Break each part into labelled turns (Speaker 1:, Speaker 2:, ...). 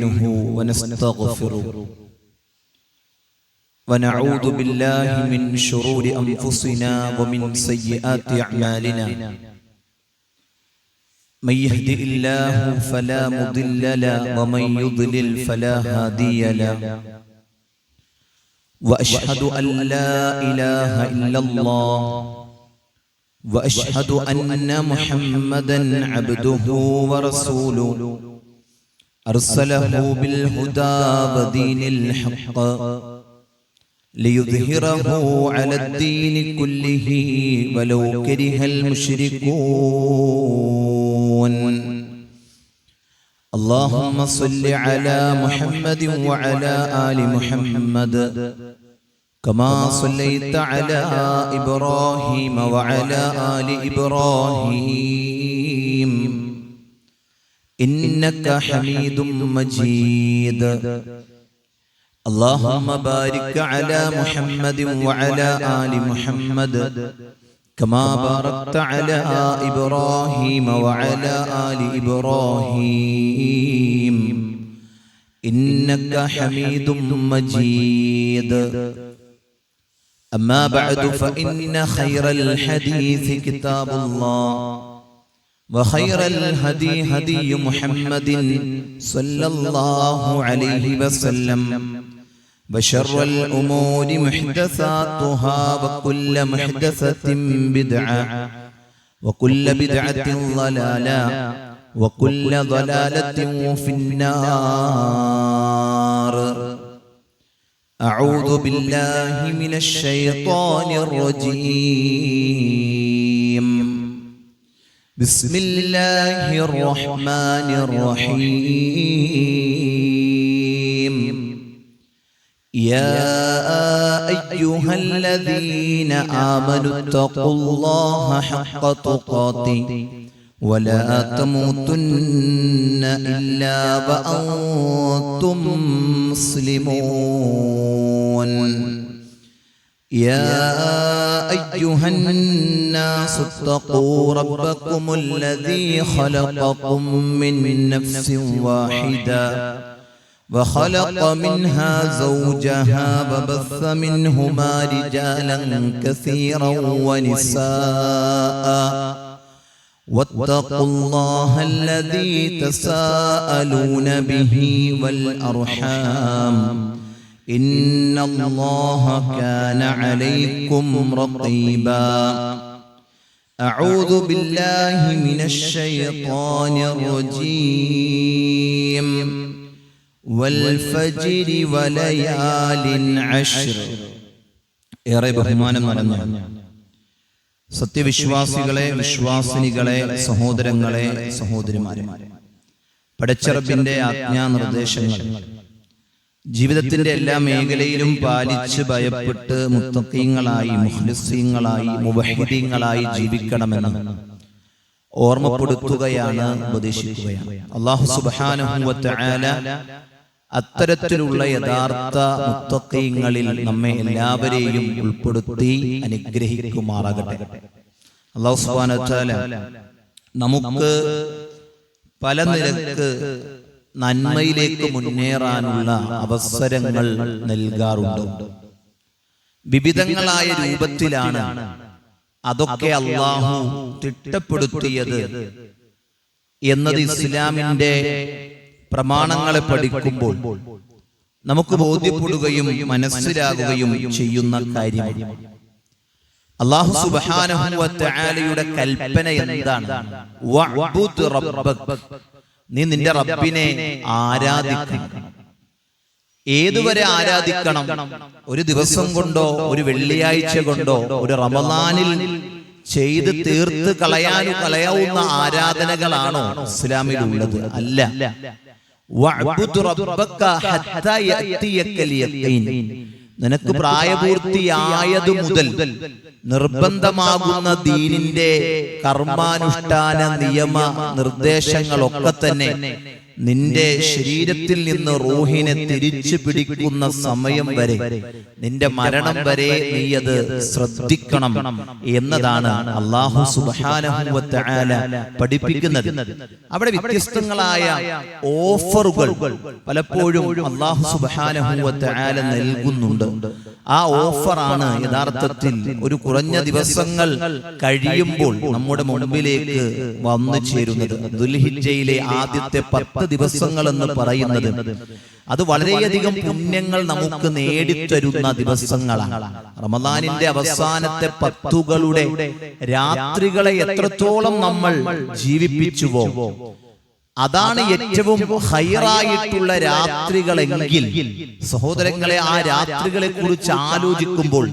Speaker 1: ونستغفره ونعوذ بالله من شرور أنفسنا ومن سيئات أعمالنا من يهده الله فلا مضل له ومن يضلل فلا هادي له وأشهد أن لا إله إلا الله وأشهد أن محمدا عبده ورسوله أرسله بالهدى ودين الحق ليظهره على الدين كله ولو كره المشركون اللهم صل على محمد وعلى آل محمد كما صليت على إبراهيم وعلى آل إبراهيم إنك حميد مجيد اللهم بارك على محمد وعلى آل محمد كما باركت على إبراهيم وعلى آل إبراهيم إنك حميد مجيد أما بعد فإن خير الحديث كتاب الله وخير الهدي هدي محمد صلى الله عليه وسلم وشر الأمور محدثاتها وكل محدثة بدعة وكل بدعة ضلالة وكل ضلالة في النار أعوذ بالله من الشيطان الرجيم بسم الله الرحمن الرحيم يا أيها الذين آمنوا اتقوا الله حق تقاته ولا تموتن إلا وأنتم مسلمون يا أيها الناس اتقوا ربكم الذي خلقكم من نفس واحدة وخلق منها زوجها وبث منهما رجالا كثيرا ونساء واتقوا الله الذي تساءلون به والأرحام إن الله كان عليكم رقيبا أعوذ بالله من الشيطان الرجيم والفجر وليال عشر ഏറെ ബഹുമാനം നിറഞ്ഞ സത്യവിശ്വാസികളെ വിശ്വാസിനികളെ സഹോദരങ്ങളെ സഹോദരിമാരെ പടച്ചറബിന്റെ ആജ്ഞാനിർദ്ദേശങ്ങൾ ജീവിതത്തിന്റെ എല്ലാ മേഖലയിലും പാലിച്ച് ഭയപ്പെട്ട് മുത്തഖീങ്ങളായി മുഖ്ലിസീങ്ങളായി മുവഹിദീങ്ങളായി ജീവിക്കണമെന്ന് ഓർമ്മപ്പെടുത്തുകയാണ് ഉപദേശിക്കുകയാണ് അല്ലാഹു സുബ്ഹാനഹു വ തആല അത്തരത്തിലുള്ള യഥാർത്ഥ മുത്തഖീങ്ങളിൽ നമ്മെ എല്ലാവരെയും ഉൾപ്പെടുത്തി അനുഗ്രഹിക്കുമാറാകട്ടെ. അല്ലാഹു സുബ്ഹാനഹു വ തആല നമുക്ക് പല നിലക്ക് നന്മയിലേക്ക് മുന്നേറാനുള്ള അവസരങ്ങൾ നൽകാറുണ്ട്. വിവിധങ്ങളായ രൂപത്തിലാണ് അതൊക്കെ അല്ലാഹു തിട്ടപ്പെടുത്തിയത് എന്നത് ഇസ്ലാമിന്റെ പ്രമാണങ്ങളെ പഠിക്കുമ്പോൾ നമുക്ക് ബോധ്യപ്പെടുകയും മനസ്സിലാകുകയും ചെയ്യുന്ന കാര്യമാണ്. അല്ലാഹു സുബ്ഹാനഹു വ തആലയുടെ കൽപ്പന എന്താണ്? വഅ്ബുദ് റബ്ബക, നീ നിന്റെ റബ്ബിനെ ആരാധിക്കണം. ഏതുവരെ ആരാധിക്കണം? ഒരു ദിവസം കൊണ്ടോ ഒരു വെള്ളിയാഴ്ച കൊണ്ടോ ഒരു റമളാനിൽ ചെയ്ത് തീർത്ത് കളയാവുന്ന ആരാധനകളാണോ ഇസ്ലാമിലുള്ളത്? അല്ല. വഅ്ബുദ് റബ്ബക ഹത്താ യഅതിയക്കൽ യഖീൻ, നിനക്ക് പ്രായപൂർത്തിയായതു മുതൽ നിർബന്ധമാകുന്ന ദീനിന്റെ കർമാനുഷ്ഠാന നിയമ നിർദ്ദേശങ്ങളൊക്കെ തന്നെ നിന്റെ ശരീരത്തിൽ നിന്ന് റൂഹിനെ തിരിച്ചു പിടിക്കുന്ന സമയം വരെ, നിന്റെ മരണം വരെ നീ അത് ശ്രദ്ധിക്കണം എന്നതാണ് അല്ലാഹു സുബ്ഹാനഹു വ തആല പഠിപ്പിക്കുന്നത്. അവിടെ വ്യത്യസ്തങ്ങളായ ഓഫറുകൾ പലപ്പോഴും അല്ലാഹു സുബ്ഹാനഹു വ തആല നൽകുന്നുണ്ട്. ആ ഓഫറാണ് യഥാർത്ഥത്തിൽ ഒരു കുറഞ്ഞ ദിവസങ്ങൾ കഴിയുമ്പോൾ നമ്മുടെ മുമ്പിലേക്ക് വന്നു ചേരുന്നത്. ദുൽഹിജ്ജയിലെ ആദ്യത്തെ 10 ദിവസങ്ങൾ എന്ന് പറയുന്നത് അത് വളരെയധികം പുണ്യങ്ങൾ നമുക്ക് നേടിത്തരുന്ന ദിവസങ്ങളാണ്. റമദാനിന്റെ അവസാനത്തെ 10 രാത്രികളെ എത്രത്തോളം നമ്മൾ ജീവിപ്പിച്ചുവോ അതാണ് ഏറ്റവും ഹൈറായിട്ടുള്ള രാത്രികളെങ്കിൽ, സഹോദരങ്ങളെ, ആ രാത്രികളെ കുറിച്ച് ആലോചിക്കുമ്പോൾ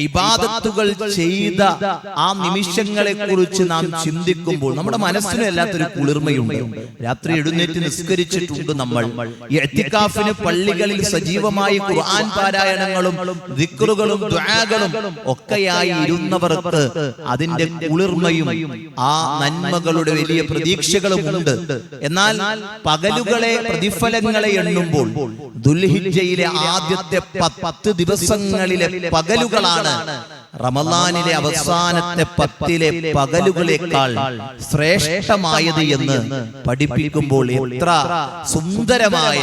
Speaker 1: ഇബാദത്തുകൾ ചെയ്ത ആ നിമിഷങ്ങളെ കുറിച്ച് നാം ചിന്തിക്കുമ്പോൾ നമ്മുടെ മനസ്സിന് എല്ലാത്തൊരു കുളിർമയുണ്ട്. രാത്രി എഴുന്നേറ്റ് നിസ്കരിച്ചിട്ടുണ്ട് നമ്മൾ. ഇഅ്തികാഫിന് പള്ളികളിൽ സജീവമായി ഖുർആൻ പാരായണങ്ങളും ദിക്റുകളും ദുആകളും ഒക്കെയായി ഇരുന്നവർക്ക് അതിന്റെ കുളിർമയും ആ നന്മകളുടെ വലിയ പ്രതീക്ഷകളും ഉണ്ട്. എന്നാൽ പകലുകളെ, പ്രതിഫലങ്ങളെ എണ്ണുമ്പോൾ ദുൽഹിജ്ജയിലെ ആദ്യത്തെ 10 ദിവസങ്ങളിലെ പകലുകളാണ് റമദാനിലെ അവസാനത്തെ 10 പകലുകളേക്കാൾ ശ്രേഷ്ഠമായത് എന്ന് പഠിപ്പിക്കുമ്പോൾ എത്ര സുന്ദരമായ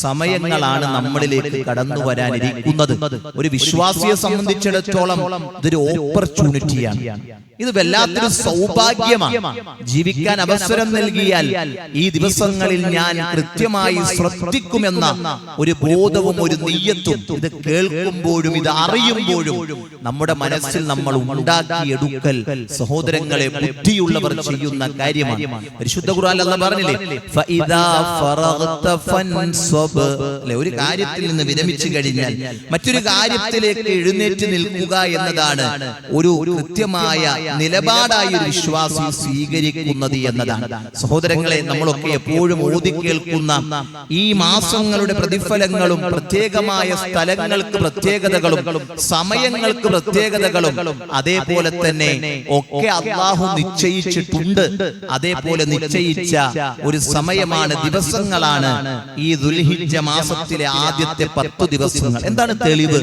Speaker 1: സമയങ്ങളാണ് നമ്മളിലേക്ക് കടന്നു വരാനിരിക്കുന്നത്. ഒരു വിശ്വാസിയെ സംബന്ധിച്ചിടത്തോളം ഇതൊരു ഓപ്പർച്യൂണിറ്റിയാണ്. ഇത് വല്ലാത്തൊരു സൗഭാഗ്യമാണ്. ജീവിക്കാൻ അവസരം നൽകിയാൽ ഈ ദിവസങ്ങളിൽ ഞാൻ കൃത്യമായി ശ്രദ്ധിക്കുമെന്ന ഒരു ബോധവും ഒരു നിയ്യത്തും ഇത് കേൾക്കുമ്പോഴും ഇത് അറിയുമ്പോഴും നമ്മുടെ മനസ്സിൽ നമ്മൾ ഉണ്ടാക്കിയെടുക്കൽ, സഹോദരങ്ങളെ, ബുദ്ധിയുള്ളവർ ചെയ്യുന്ന കാര്യമാണ്. പരിശുദ്ധ ഖുർആനിൽ അല്ലാഹു പറഞ്ഞില്ലേ, ഫഇദാ ഫറഗ്ത ഫൻസബ്. ഒരു കാര്യത്തിൽ നിന്ന് വിരമിച്ചു കഴിഞ്ഞാൽ മറ്റൊരു കാര്യത്തിലേക്ക് എഴുന്നേറ്റ് നിൽക്കുക എന്നതാണ് ഒരു കൃത്യമായ നിലപാടായി ഒരു വിശ്വാസി സ്വീകരിക്കുന്നത് എന്നതാണ്. സഹോദരങ്ങളെ, നമ്മളൊക്കെ എപ്പോഴും ഓതി കേൾക്കുന്ന ഈ മാസങ്ങളുടെ പ്രതിഫലങ്ങളും പ്രത്യേകമായ സ്ഥലങ്ങൾക്ക് പ്രത്യേകതകളും സമയങ്ങൾക്ക് പ്രത്യേകതകളും അതേപോലെ തന്നെ ഒക്കെ അല്ലാഹു നിശ്ചയിച്ചിട്ടുണ്ട്. അതേപോലെ നിശ്ചയിച്ച ഒരു സമയമാണ്, ദിവസങ്ങളാണ് ഈ ദുൽഹിജ്ജ മാസത്തിലെ ആദ്യത്തെ 10 ദിവസങ്ങൾ. എന്താണ് തെളിവ്?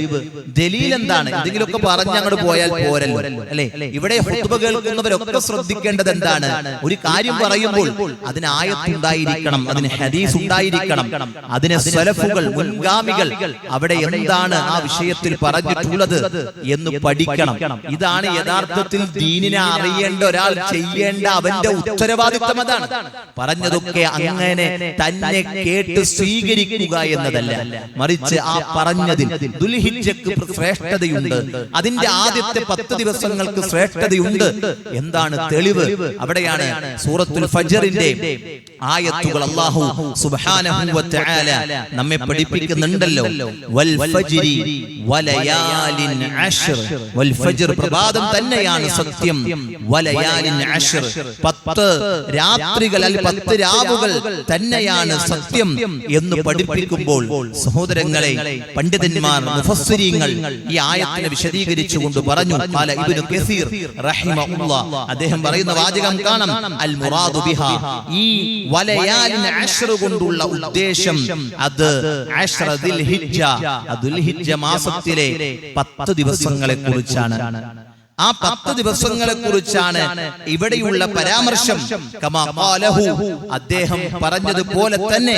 Speaker 1: ദലീൽ എന്താണ്? എന്തെങ്കിലുമൊക്കെ പറഞ്ഞ് അങ്ങോട്ട് പോയാൽ പോരല്ലോ, അല്ലെ? ഇവിടെ ഖുത്ബ കേൾക്കുന്നവരൊക്കെ ശ്രദ്ധിക്കേണ്ടത് എന്താണ്? ഒരു കാര്യം പറയുമ്പോൾ അതിന് ആയത്തുണ്ടായിരിക്കണം, അതിന് ഹദീസ് ഉണ്ടായിരിക്കണം, അതിന് സലഫുകൾ, മുൻഗാമികൾ അവിടെ എന്താണ് ആ വിഷയത്തിൽ പറഞ്ഞിട്ടുള്ളത് എന്ന് പഠിക്കണം. ഇതാണ് യഥാർത്ഥത്തിൽ ദീനിനെ അറിയേണ്ട ഒരാൾ ചെയ്യേണ്ട അവന്റെ ഉത്തരവാദിത്തം. അതാണ് പറഞ്ഞതൊക്കെ അങ്ങനെ തന്നെ കേട്ട് സ്വീകരിക്കുക എന്നതല്ല, മറിച്ച് ആ പറഞ്ഞതിൽ ദുൽഹിജ്ജക്ക് ശ്രേഷ്ഠതയുണ്ട്, അതിന്റെ ആദ്യത്തെ 10 ദിവസങ്ങൾക്ക് ശ്രേഷ്ഠതയുണ്ട്. എന്താണ് തെളിവ്? അവിടെയാണ് സൂറത്തുൽ ഫജ്റിന്റെ ആയത്തുകൾ അല്ലാഹു സുബ്ഹാനഹു വ തആല നമ്മെ പഠിപ്പിക്കുന്നുണ്ടല്ലോ. വൽ ഫജ്രി വലയാലിൻ അശ്ർ. വൽ ഫജ്ർ, പ്രഭാതം തന്നെയാണ് സത്യം. വലയാലിൻ അശ്ർ, 10 രാത്രികൾ, 10 രാവുകൾ തന്നെയാണ് സത്യം എന്ന് പഠിപ്പിക്കുമ്പോൾ, സഹോദരങ്ങളെ, പണ്ഡിതന്മാർ, മുഫസ്സിരീങ്ങൾ ഈ ആയത്തിനെ വിശദീകരിച്ചുകൊണ്ട് പറഞ്ഞു. ഖാല ഇബ്നു കസീർ റഹിമഹുല്ലാഹ്, അദ്ദേഹം പറയുന്ന വാചകം കാണാം, അൽ മുറാദു ബിഹാ, ഈ വലയാലിൻ അശ്ർ കൊണ്ടുള്ള ഉദ്ദേശം അത് അശ്റ ദുൽഹിജ്ജ, ദുൽഹിജ്ജ മാസത്തിലെ 10 ദിവസങ്ങളെ കുറിച്ചാണ്. ആ 10 ദിവസങ്ങളെ കുറിച്ചാണ് ഇവിടെയുള്ള പരാമർശം. കമാ ഖാലഹു, അദ്ദേഹം പറഞ്ഞതുപോലെ തന്നെ.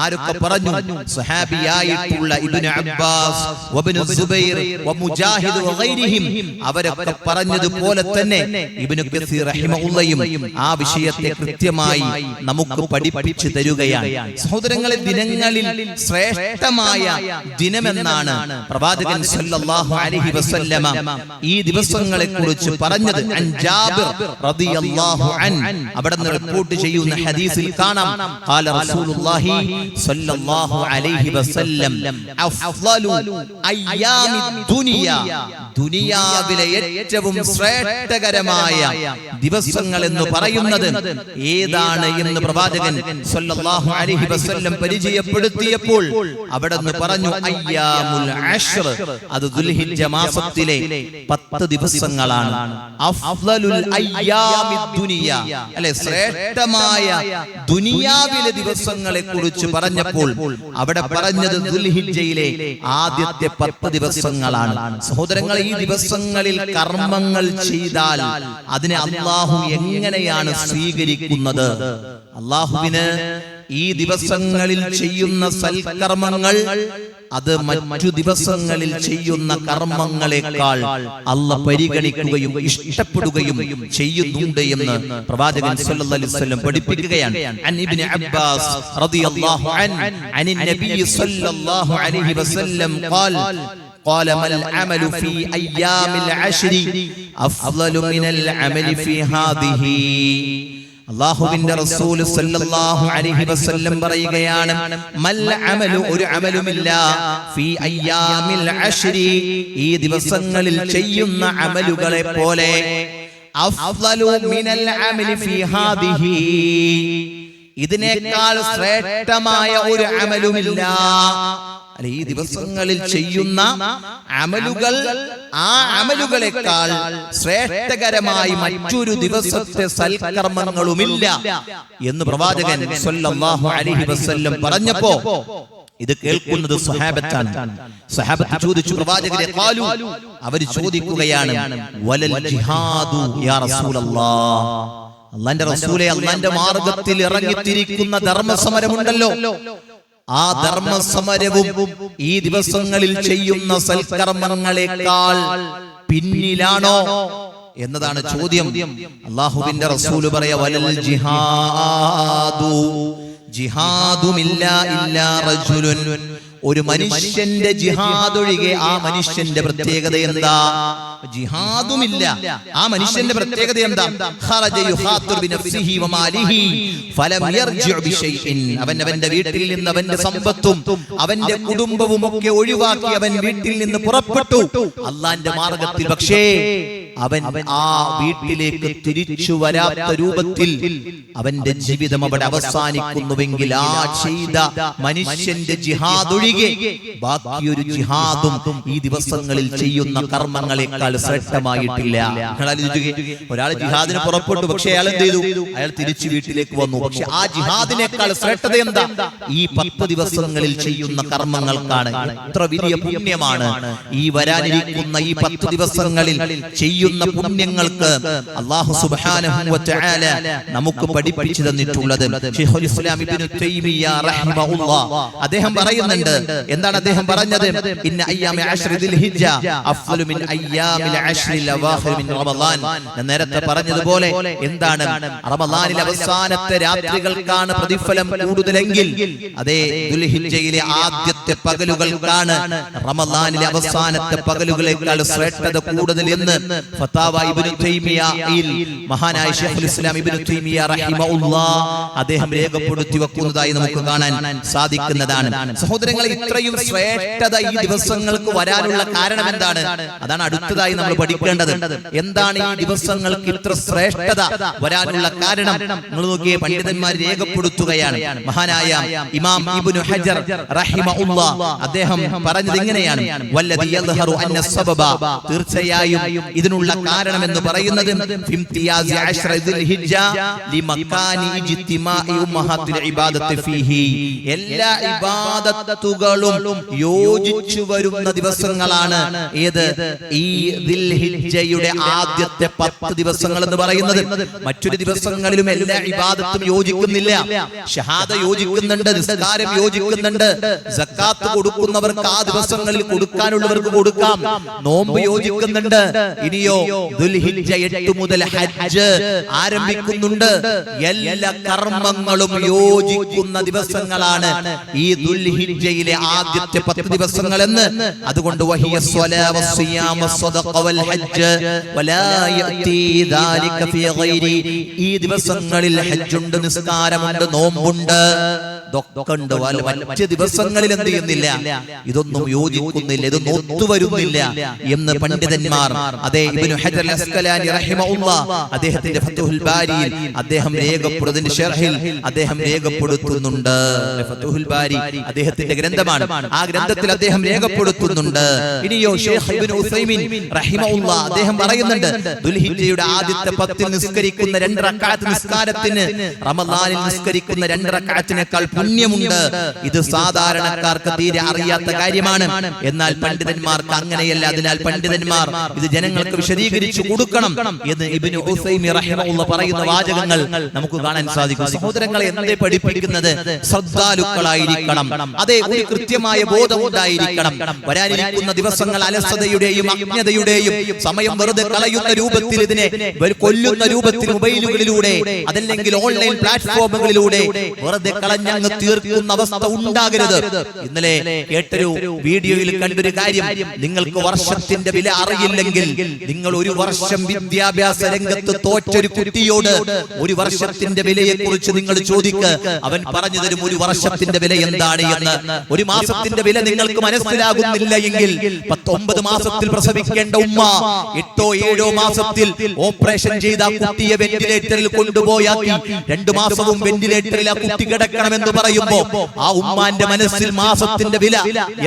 Speaker 1: ആരൊക്കെ പറഞ്ഞു? സ്വഹാബിയായിട്ടുള്ള ഇബ്നു അബ്ബാസ് വബ്നു സുബൈർ വമുജാഹിദ് വഗൈരിഹിം, അവരൊക്കെ പറഞ്ഞതുപോലെ തന്നെ ഇബ്നു കസീർ റഹിമഹുല്ലയും ആ വിഷയത്തെ കൃത്യമായി നമുക്ക് പഠിപ്പിച്ചു തരുകയാണ്. സഹോദരങ്ങളെ, ദിനങ്ങളിൽ ശ്രേഷ്ഠമായ ദിനമെന്നാണ് പ്രവാചകൻ സല്ലല്ലാഹു അലൈഹി വസല്ലമ ഈ ദിവസങ്ങളെ കുറിച്ച് പറഞ്ഞത്. അൻ ജാബിർ റളിയല്ലാഹു അൻ, അവിടെ നിന്ന് റിപ്പോർട്ട് ചെയ്യുന്ന ഹദീസിൽ കാണാം, ഖാല റസൂലുള്ളാഹി സ്വല്ലല്ലാഹു അലൈഹി വസല്ലം അഫ്ളലു അയ്യാമി ദുനിയ, ദുനിയാവിലെ ഏറ്റവും ശ്രേഷ്ഠകരമായ ദിവസങ്ങൾ എന്ന് പറയുന്നത് ഏതാണ് എന്ന് പ്രവാചകൻ സ്വല്ലല്ലാഹു അലൈഹി വസല്ലം പരിചയപ്പെടുത്തിയപ്പോൾ അവിടെ നിന്ന് പറഞ്ഞു, അയ്യാമുൽ അശ്ർ, അത് ദുൽഹിജ്ജ മാസത്തിലെ 10 ദിവസങ്ങൾ ദിവസങ്ങളാണ്. അഫ്ളലുൽ അയ്യാമിദ് ദുനിയ, അല്ലെ, ശ്രേഷ്ഠമായ ദുനിയാവിലെ ദിവസങ്ങളെ കുറിച്ച് പറഞ്ഞപ്പോൾ അവിടെ പറഞ്ഞത് ദുൽഹിജ്ജയിലെ ആദ്യത്തെ 10 ദിവസങ്ങളാണ്. സഹോദരങ്ങൾ, ഈ ദിവസങ്ങളിൽ കർമ്മങ്ങൾ ചെയ്താൽ അതിനെ അല്ലാഹു എങ്ങനെയാണ് സ്വീകരിക്കുന്നത്? അല്ലാഹുവിന് ഈ ദിവസങ്ങളിൽ ചെയ്യുന്ന സൽക്കർമ്മങ്ങൾ അത് മറ്റു ദിവസങ്ങളിൽ ചെയ്യുന്ന കർമ്മങ്ങളെക്കാൾ അല്ലാഹു പരിഗണിക്കുകയും ഇഷ്ടപ്പെടുകയും ചെയ്യുന്നുണ്ട് എന്ന് പ്രവാചകൻ സല്ലല്ലാഹു അലൈഹി വസല്ലം പഠിപ്പിക്കുകയാണ്. അൻ ഇബ്നു അബ്ബാസ് റളിയല്ലാഹു അൻഹു നബി സല്ലല്ലാഹു അലൈഹി വസല്ലം قال ما العمل في أيام العشر أفضل من العمل في هذه. അല്ലാഹുവിന്റെ റസൂൽ സല്ലല്ലാഹു അലൈഹി വസല്ലം പറയുകയാണ്, മൽ അമലു, ഒരു അമലുമില്ല, ഫീ അയ്യാമിൽ അശ്രി, ഈ ദിവസങ്ങളിൽ ചെയ്യുന്ന അമലുകളെ പോലെ, അഫ്ളലു മിനൽ അമലി ഫീ ഹാദിഹി, ഇതിനേക്കാൾ ശ്രേഷ്ഠമായ ഒരു അമലുമില്ല. അല്ലെ, ഈ ദിവസങ്ങളിൽ ചെയ്യുന്ന അമലുകൾ ആ അമലുകളെക്കാൾ ശ്രേഷ്ഠകരമായി മറ്റൊരു ദിവസത്തെ സൽക്കർമ്മങ്ങളുമില്ല എന്ന് പ്രവാചകൻ സല്ലല്ലാഹു അലൈഹി വസല്ലം പറഞ്ഞപ്പോ ഇത് കേൾക്കുന്നത് സ്വഹാബത്താണ്. സ്വഹാബത്ത് ചോദിച്ചു, പ്രവാചകരെ, ഖാലു, അവർ ചോദിക്കുകയാണ്, വലൽ ജിഹാദു യാ റസൂലല്ലാഹ്, അല്ലാഹുവിന്റെ റസൂലേ, അല്ലാഹുവിന്റെ മാർഗ്ഗത്തിൽ ഇറങ്ങിത്തിരിക്കുന്ന ധർമ്മസമരമുണ്ടല്ലോ, ആ ധർമ്മസമരവും ഈ ദിവസങ്ങളിൽ ചെയ്യുന്ന സൽക്കർമ്മങ്ങളെക്കാൾ പിന്നിലാണോ എന്നതാണ് ചോദ്യം. അല്ലാഹുവിന്റെ റസൂൽ പറയാ, വലൽ ജിഹാദു, ജിഹാദുമില്ല ഇല്ലാ റജുലുൻ, ഒരു മനുഷ്യന്റെ ജിഹാദ് ഒഴികെ ആ മനുഷ്യന്റെ പ്രത്യേകത എന്താ? ജിഹാദുമില്ല, ആ മനുഷ്യന്റെ പ്രത്യേകത എന്താ? ഖറജ യുഖാതിർ ബിനഫ്സിഹി വമാലിഹി ഫലം യർജിഉ ബിശൈഇൻ, അവന്റെ വീട്ടിൽ നിന്ന് അവന്റെ സമ്പത്തും അവന്റെ കുടുംബവും ഒക്കെ ഒഴിവാക്കി അവൻ വീട്ടിൽ നിന്ന് പുറപ്പെട്ടു അല്ലാഹുവിന്റെ മാർഗ്ഗത്തിൽ. പക്ഷേ അവൻ ആ വീട്ടിലേക്ക് തിരിച്ചു വരാത്ത രൂപത്തിൽ അവന്റെ ജീവിതം അവിടെ അവസാനിക്കുന്നുവെങ്കിൽ ആ ചെയ്ത മനുഷ്യന്റെ ജിഹാദ് ഒഴികെ ബാക്കിയൊരു ജിഹാദും ഈ ദിവസങ്ങളിൽ ചെയ്യുന്ന കർമ്മങ്ങളെക്കാൾ ശ്രേഷ്ഠമായിട്ടില്ല. ഒരാൾ ജിഹാദിന് പുറപ്പെട്ടു, പക്ഷെ അയാൾ എന്ത് ചെയ്തു? അയാൾ തിരിച്ചു വീട്ടിലേക്ക് വന്നു. പക്ഷെ ആ ജിഹാദിനേക്കാൾ ശ്രേഷ്ഠത എന്താ? ഈ 10 ദിവസങ്ങളിൽ ചെയ്യുന്ന കർമ്മങ്ങൾക്കാണ്. എത്ര വലിയ പുണ്യമാണ് ഈ വരാനിരിക്കുന്ന ഈ 10 ദിവസങ്ങളിൽ ചെയ്യുന്ന പുണ്യങ്ങൾക്ക് അല്ലാഹു സുബ്ഹാനഹു വ തആല നമുക്ക് പഠിപ്പിച്ചു തന്നിട്ടുള്ളത്. ശൈഖുൽ ഇസ്ലാം ഇബ്നു തൈമിയ്യ റഹിമഹുല്ലാഹ് അദ്ദേഹം പറയുന്നുണ്ട്, എന്താണ് അദ്ദേഹം പറഞ്ഞത്? ഇന്ന അയ്യാമി അശ്രി ദിൽഹിജ്ജ അഫ്ളലു മിൻ അയ്യാമിൽ അശ്രിൽ അവാഖിർ മിൻ റമളാൻ. ഞാൻ നേരത്തെ പറഞ്ഞതുപോലെ എന്താണ്, റമളാനിലെ അവസാനത്തെ രാത്രികൾക്കാണ് പ്രതിഫലം കൂടുതലെങ്കിൽ അതേ ദുൽഹിജ്ജയിലെ ആദ്യത്തെ പകലുകൾക്കാണ് റമളാനിലെ അവസാനത്തെ പകലുകളേക്കാൾ ശ്രേഷ്ഠത കൂടുതൽ എന്ന് ഫതാവ ഇബ്നു തൈമിയ്യയിൽ മഹാനായ ശൈഖുൽ ഇസ്ലാം ഇബ്നു തൈമിയ്യ റഹിമഹുല്ലാഹ് അദ്ദേഹം രേഖപ്പെടുത്തി വെക്കുന്നതായി നമുക്ക് കാണാൻ സാധിക്കുന്നതാണ്. സഹോദരങ്ങളെ, ഇത്രയും ശ്രേഷ്ഠത ഈ ദിവസങ്ങൾക്ക് വരാനുള്ള കാരണം എന്താണ്? അതാണ് അടുത്തതായി നമ്മൾ പഠിക്കേണ്ടത്. എന്താണ് ഈ ദിവസങ്ങൾക്ക് ഇത്ര ശ്രേഷ്ഠത വരാനുള്ള കാരണം? നിങ്ങൾ നോക്കിയേ, പണ്ഡിതന്മാർ രേഖപ്പെടുത്തുകയാണ്. മഹാനായ ഇമാം ഇബ്നു ഹജർ റഹിമഹുല്ലാഹ് അദ്ദേഹം പറഞ്ഞത് ഇങ്ങനെയാണ്, വല്ലദി യദ്ഹറു അന്ന സബബ, തീർച്ചയായും ഇതിനുള്ള കാരണം എന്ന് പറയുന്നത് ഫിംതിയാസി അശ്റ ദിൽഹിജ്ജ ലിമകാനി ഇജ്തിമാഇ ഉമ്മഹാത്തിൽ ഇബാദത്തി ഫീഹി, എല്ലാ ഇബാദത്തുകളും യോജിച്ചു വരുന്ന ദിവസങ്ങളാണ്. ഏത്? ഈ ദിൽഹിജ്ജയുടെ ആദ്യത്തെ 10 ദിവസങ്ങൾ എന്ന് പറയുന്നത്. മറ്റൊരു ദിവസങ്ങളിലും എല്ലാ ഇബാദത്തും യോജിക്കുന്നില്ല. ഷഹാദ യോജിക്കുന്നുണ്ട്, നിസ്കാരം യോജിക്കുന്നുണ്ട്, സക്കാത്ത് കൊടുക്കുന്നവർക്ക് ആ ദിവസങ്ങളിൽ കൊടുക്കാനുള്ളവർക്ക് കൊടുക്കാം, നോമ്പ് യോജിക്കുന്നുണ്ട്. ഇനിയോ ദുൽഹിജ്ജ 8 മുതൽ ഹജ്ജ് ആരംഭിക്കുന്നുണ്ട്. എല്ലാ കർമ്മങ്ങളും യോജിക്കുന്ന ദിവസങ്ങളാണ് ഈ ദുൽഹിജ്ജയിലെ ആദ്യത്തെ 10 ദിവസങ്ങൾ എന്ന്. അതുകൊണ്ട് വഹിയ സ്വലാ വസ്സിയാം വസ്സദഖ വൽ ഹജ്ജ് വലാ യഅതി ദാലിക ഫീ ഗൈരി, ഈ ദിവസങ്ങളിൽ ഹജ്ജുണ്ട്, നിസ്കാരമുണ്ട്, നോമ്പുണ്ട്. ഇതൊക്കെ മറ്റ് ദിവസങ്ങളിൽ എന്ത് ചെയ്യുന്നില്ല, ഇതൊന്നും യോജിക്കുന്നില്ല, ഇതൊന്നും ഒത്തുവരുന്നില്ല എന്ന് പണ്ഡിതന്മാർ അതേ ഇബ്നു ഹജർ അസ്ഖലാനി റഹിമഹുല്ലാഹ് അദ്ദേഹത്തിന്റെ ഫത്ഹുൽ ബാരിയിൽ അദ്ദേഹം രേഖപ്പെടുത്തുന്ന ശർഹിൽ അദ്ദേഹം രേഖപ്പെടുത്തുന്നുണ്ട്. ഫത്ഹുൽ ബാരി അദ്ദേഹത്തിന്റെ ഗ്രന്ഥമാണ്. ആ ഗ്രന്ഥത്തിൽ അദ്ദേഹം രേഖപ്പെടുത്തുന്നുണ്ട്. ഇനിയോ ഷെയ്ഖ് ഇബ്നു ഉസൈമീൻ റഹിമഹുല്ലാഹ് അദ്ദേഹം പറയുന്നുണ്ട്, ദുൽഹിജ്ജയുടെ ആദ്യത്തെ 10 നിസ്കരിക്കുന്ന 2 റക്അത്ത് നിസ്കാരത്തിന് റമദാനിൽ നിസ്കരിക്കുന്ന 2 റക്അത്തിനേക്കാൾ പുണ്യമുണ്ട്. ഇത് സാധാരണക്കാർക്ക് തീരെ അറിയാത്ത കാര്യമാണ്. എന്നാൽ പണ്ഡിതന്മാർക്ക് അങ്ങനെയല്ല. അതിനാൽ പണ്ഡിതന്മാർ ഇത് ജനങ്ങൾക്ക് വിശദീകരിച്ചു കൊടുക്കണം എന്ന് ഇബ്നു ഉസൈമീൻ റഹിമഹുല്ലാഹ് പറയുന്ന വാചകങ്ങൾ നമുക്ക് കാണാൻ സാധിക്കും. സഹോദരങ്ങളെ, എന്തേ പഠിപ്പിക്കുന്നത്? ശ്രദ്ധാലുക്കളായിരിക്കണം. അതേ, ഒരു കൃത്യമായ ബോധം ഉണ്ടായിരിക്കണം. വരാനിരിക്കുന്ന ദിവസങ്ങൾ അലസതയുടെയും അജ്ഞതയുടെയും സമയം വെറുതെ കളയുന്ന രൂപത്തിൽ, ഇതിനെ കൊല്ലുന്ന രൂപത്തിൽ മൊബൈലുകളിലൂടെ അതല്ലെങ്കിൽ ഓൺലൈൻ പ്ലാറ്റ്ഫോമുകളിലൂടെ വെറുതെ കളഞ്ഞങ്ങ് തീർക്കുന്ന അവസ്ഥ ഉണ്ടാകരുത്. ഇന്നലെ കേട്ടൊരു വീഡിയോയിൽ കണ്ടൊരു കാര്യം, നിങ്ങൾക്ക് വർഷത്തിന്റെ വില അറിയില്ലെങ്കിൽ നിങ്ങൾ 1 വർഷം വിദ്യാഭ്യാസ രംഗത്ത് തോറ്റൊരു കുട്ടിയോട് 1 വർഷത്തിന്റെ വിലയെ കുറിച്ച് നിങ്ങൾ ചോദിക്കുക. അവൻ പറഞ്ഞു തരും 1 വർഷത്തിന്റെ വില എന്താണ് എന്ന്. 1 മാസത്തിന്റെ വില നിങ്ങൾക്ക് മനസ്സിലാകുന്നില്ല എങ്കിൽ 19 മാസത്തിൽ പ്രസവിക്കേണ്ട ഉമ്മ 8ഓ 7ഓ മാസത്തിൽ ഓപ്പറേഷൻ ചെയ്ത കുട്ടിയെ വെന്റിലേറ്ററിൽ കൊണ്ടുപോയാക്കി 2 മാസവും വെന്റിലേറ്ററിൽ ആ കുട്ടി കിടക്കണമെന്ന് പറയുമ്പോ ആ ഉമ്മാന്റെ മനസ്സിൽ മാസത്തിന്റെ വില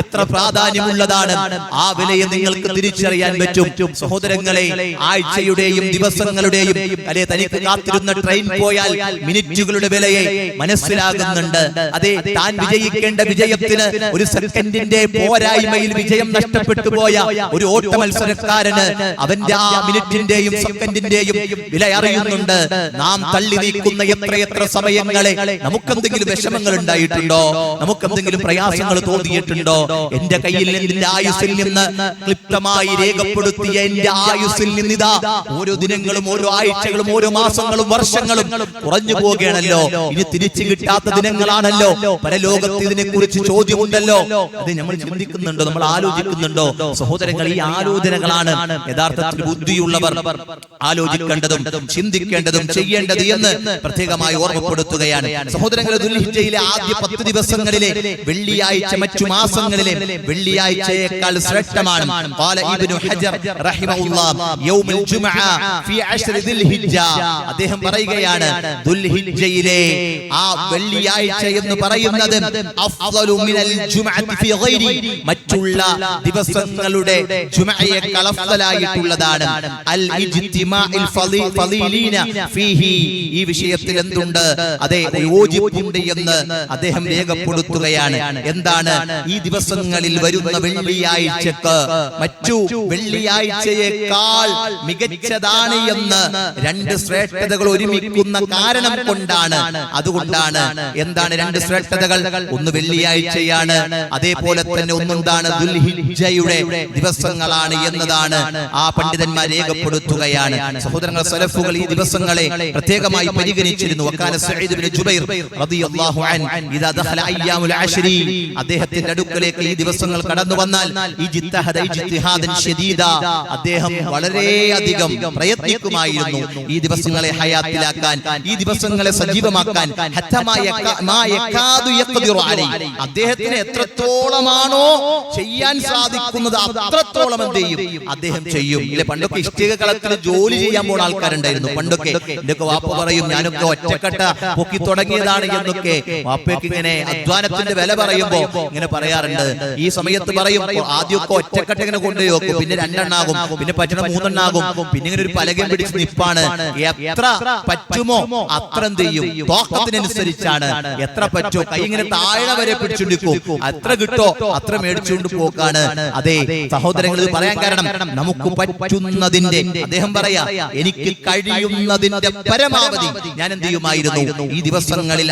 Speaker 1: എത്ര പ്രാധാന്യമുള്ളതാണ്. ആ വിലയെ നിങ്ങൾക്ക് തിരിച്ചറിയാൻ പറ്റും. സഹോദരങ്ങളെ, ആഴ്ചയുടെയും ദിവസങ്ങളുടെയും അല്ലെ തനിക്ക് കാത്തിരുന്ന ട്രെയിൻ പോയാൽ മിനിറ്റുകളുടെ വിലയെ മനസ്സിലാകുന്നുണ്ട്. അതെ, താൻ വിജയിക്കേണ്ട വിജയത്തിന് 1 സെക്കൻഡിന്റെ പോരായ്മയിൽ വിജയം നഷ്ടപ്പെട്ടു പോയ ഒരു ഓട്ട മത്സരക്കാരന് അവന്റെ ആ മിനിറ്റിന്റെയും സെക്കൻഡിന്റെയും വില അറിയുന്നുണ്ട്. നാം തള്ളി നീക്കുന്ന എത്രയെത്ര സമയങ്ങളെ നമുക്കെന്തെങ്കിലും വിഷമങ്ങൾ ഉണ്ടായിട്ടുണ്ടോ? നമുക്കെന്തെങ്കിലും പ്രയാസങ്ങൾ തോന്നിയിട്ടുണ്ടോ? എന്റെ കയ്യിൽ എന്റെ ആയുസ്സിൽ നിന്ന് ക്ലിപ്തമായി രേഖപ്പെടുത്തിയ എന്റെ ആയുസ്സിൽ നിന്നിതാ ഓരോ ദിനങ്ങളും ഓരോ ആഴ്ചകളും ഓരോ മാസങ്ങളും വർഷങ്ങളും കുറഞ്ഞു പോവുകയാണല്ലോ. ഇനി തിരിച്ചു കിട്ടാത്ത ദിനങ്ങളാണല്ലോ. പരലോകത്ത് ഇതിനെ കുറിച്ച് ചോദ്യമുണ്ടല്ലോ. അത് നമ്മൾ ചിന്തിക്കുന്നുണ്ടോ? നമ്മൾ ആലോചിക്കുന്നുണ്ടോ? സഹോദരങ്ങൾ, ഈ ആലോചനകളാണ് യഥാർത്ഥത്തിൽ ബുദ്ധിയുള്ളവർ ആലോചിക്കേണ്ടതും ചിന്തിക്കേണ്ടതും ചെയ്യേണ്ടത് എന്ന് പ്രത്യേകമായി ഓർമ്മപ്പെടുത്തുകയാണ്. സഹോദരങ്ങളെ, ദുൽഹിജ്ജയിലെ ആദ്യ 10 ദിവസങ്ങളിലെ വെള്ളിയാഴ്ച മറ്റു മാസങ്ങളിലെ വെള്ളിയാഴ്ചയേക്കാൾ ശ്രേഷ്ഠമാണ്. ഖാല ഇബ്നു ഹജർ റഹിമഹുല്ലാഹ് യൗമുൽ ജുമുഅ ഫീ അശ്രി ദുൽഹിജ്ജ, അദ്ദേഹം പറയുകയാണ്, ദുൽഹിജ്ജയിലെ ആ വെള്ളിയാഴ്ച എന്ന് പറയുന്നത് അഫ്ളലു മിനൽ ജുമുഅത്തി ഫീ ഗൈരി, മറ്റുള്ള ദിവസങ്ങളുടെ ജുമുഅയേക്കാൾ അഫ്ളലായിട്ടുള്ളതാണ്. അൽ ഇജ്തിമാഇൽ ഫളീലീന ഫീഹി, ഈ വിഷയത്തിൽ എന്തുണ്ട്? അതെ, യോജിപ്പുണ്ട് എന്ന് അദ്ദേഹം രേഖപ്പെടുത്തുകയാണ്. എന്താണ്? ഈ ദിവസങ്ങളിൽ വരുന്ന വെള്ളിയാഴ്ചക്ക് മറ്റു വെള്ളിയാഴ്ചയേക്കാൾ മികച്ചതാണ് എന്ന് 2 ശ്രേഷ്ഠതകൾ ഒരുമിക്കുന്ന കാരണം കൊണ്ടാണ്. അതുകൊണ്ടാണ്. എന്താണ് 2 ശ്രേഷ്ഠതകൾ? ഒന്ന് വെള്ളിയാഴ്ചയാണ്, അതേപോലെ തന്നെ ഒന്നെന്താണ്? ദുൽഹിജ്ജയുടെ ദിവസങ്ങളാണ് എന്നതാണ് ആ പണ്ഡിതന്മാർ രേഖപ്പെടുത്തുകയാണ്. സഹോദരങ്ങൾ, സലഫുകൾ ഈ ദിവസങ്ങളെ പ്രത്യേകമായി പരിഗണിച്ചിരുന്നു. വകാന സഈദ് ഇബ്നു ജുബൈർ റളിയല്ലാഹു അൻഹു ഇദാ ദഖല അയ്യാമുൽ അശ്രി, അദ്ദേഹത്തിന്റെ അടുക്കലേക്ക് ഈ ദിവസങ്ങൾ കടന്നു വന്നാൽ ഇജ്തിഹാദൻ ശദീദ, അദ്ദേഹം വളരെയധികം പ്രയത്നിക്കുമായിരുന്നു ഈ ദിവസങ്ങളെ ഹയാത്തിലാക്കാൻ, ഈ ദിവസങ്ങളെ സജീവമാക്കാൻ. അദ്ദേഹത്തിന് എത്രത്തോളമാണോ ചെയ്യാൻ സാധിക്കുന്നത് അത്രത്തോളം എന്ത് ചെയ്യും? അദ്ദേഹം ചെയ്യും. ഇല്ലെ, പണ്ടൊക്കെ ഇഷ്ടിക കളത്തിൽ ജോലി ചെയ്യാൻ പോണ ആൾക്കാരുണ്ടായിരുന്നു. പണ്ടൊക്കെ എന്റെ വാപ്പ പറയും, ഞാനൊക്കെ ഒറ്റക്കെട്ട പൊക്കി തുടങ്ങിയതാണ് എന്നൊക്കെ. വാപ്പയ്ക്ക് ഇങ്ങനെ അധ്വാനത്തിന്റെ വില പറയുമ്പോ ഇങ്ങനെ പറയാറുണ്ട്. ഈ സമയത്ത് പറയും, ആദ്യമൊക്കെ ഒറ്റക്കെട്ട് ഇങ്ങനെ കൊണ്ടുപോയി വെക്കും, പിന്നെ 2 എണ്ണാകും, പിന്നെ പറ്റണ 3 എണ്ണാകും, പിന്നെ ഇങ്ങനെ ഒരു പലകയും പിടിച്ച് നിപ്പാണ്. എത്ര പറ്റുമോ അത്ര എന്ത് ചെയ്യും? തോക്കത്തിനനുസരിച്ചാണ്. എത്ര പറ്റോ കൈ ഇങ്ങനെ താഴെ വരെ പിടിച്ചുകൊണ്ടിരിക്കും. അത്ര കിട്ടോ അത്ര മേടിച്ചുകൊണ്ട് പോക്കാണ്. അതെ സഹോദരങ്ങൾ, ഇത് പറയാൻ കാരണം നമുക്ക് പറ്റുന്നതിന്റെ, അദ്ദേഹം പറയാ, എനിക്ക് കഴിയുന്നതിന്റെ പരമാവധി ഞാൻ എന്ത് ചെയ്യുമായിരുന്നു ഈ ദിവസങ്ങളിൽ.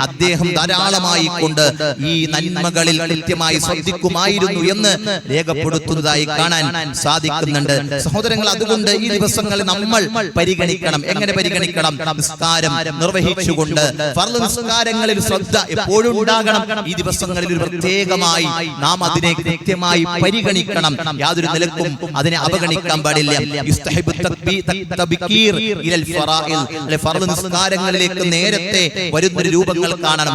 Speaker 1: അദ്ദേഹം ധാരാളമായി കൊണ്ട് ഈ നന്മകളിൽ കൃത്യമായി ശ്രദ്ധിക്കുമായിരുന്നു എന്ന് രേഖപ്പെടുത്തുന്നതായി കാണാൻ സാധിക്കുന്നുണ്ട്. സഹോദരങ്ങൾ, അതുകൊണ്ട് ഈ ദിവസങ്ങളിൽ നമ്മൾ പരിഗണിക്കണം. എങ്ങനെ പരിഗണിക്കണം? നിസ്കാരം നിർവഹിച്ചുകൊണ്ട് ഫർള് നിസ്കാരങ്ങളിൽ ശ്രദ്ധ എപ്പോഴും ഉണ്ടാകണം. ഈ ദിവസങ്ങളിൽ പ്രത്യേകമായി നാം അതിനെ കൃത്യമായി പരിഗണിക്കണം. യാതൊരു നിലക്കും അതിനെ അവഗണിക്കാൻ പാടില്ല. ഫർള് നിസ്കാരങ്ങളിലേക്ക് നേരത്തെ വരുന്ന രൂപങ്ങൾ നോമ്പുകൾ കാണണം.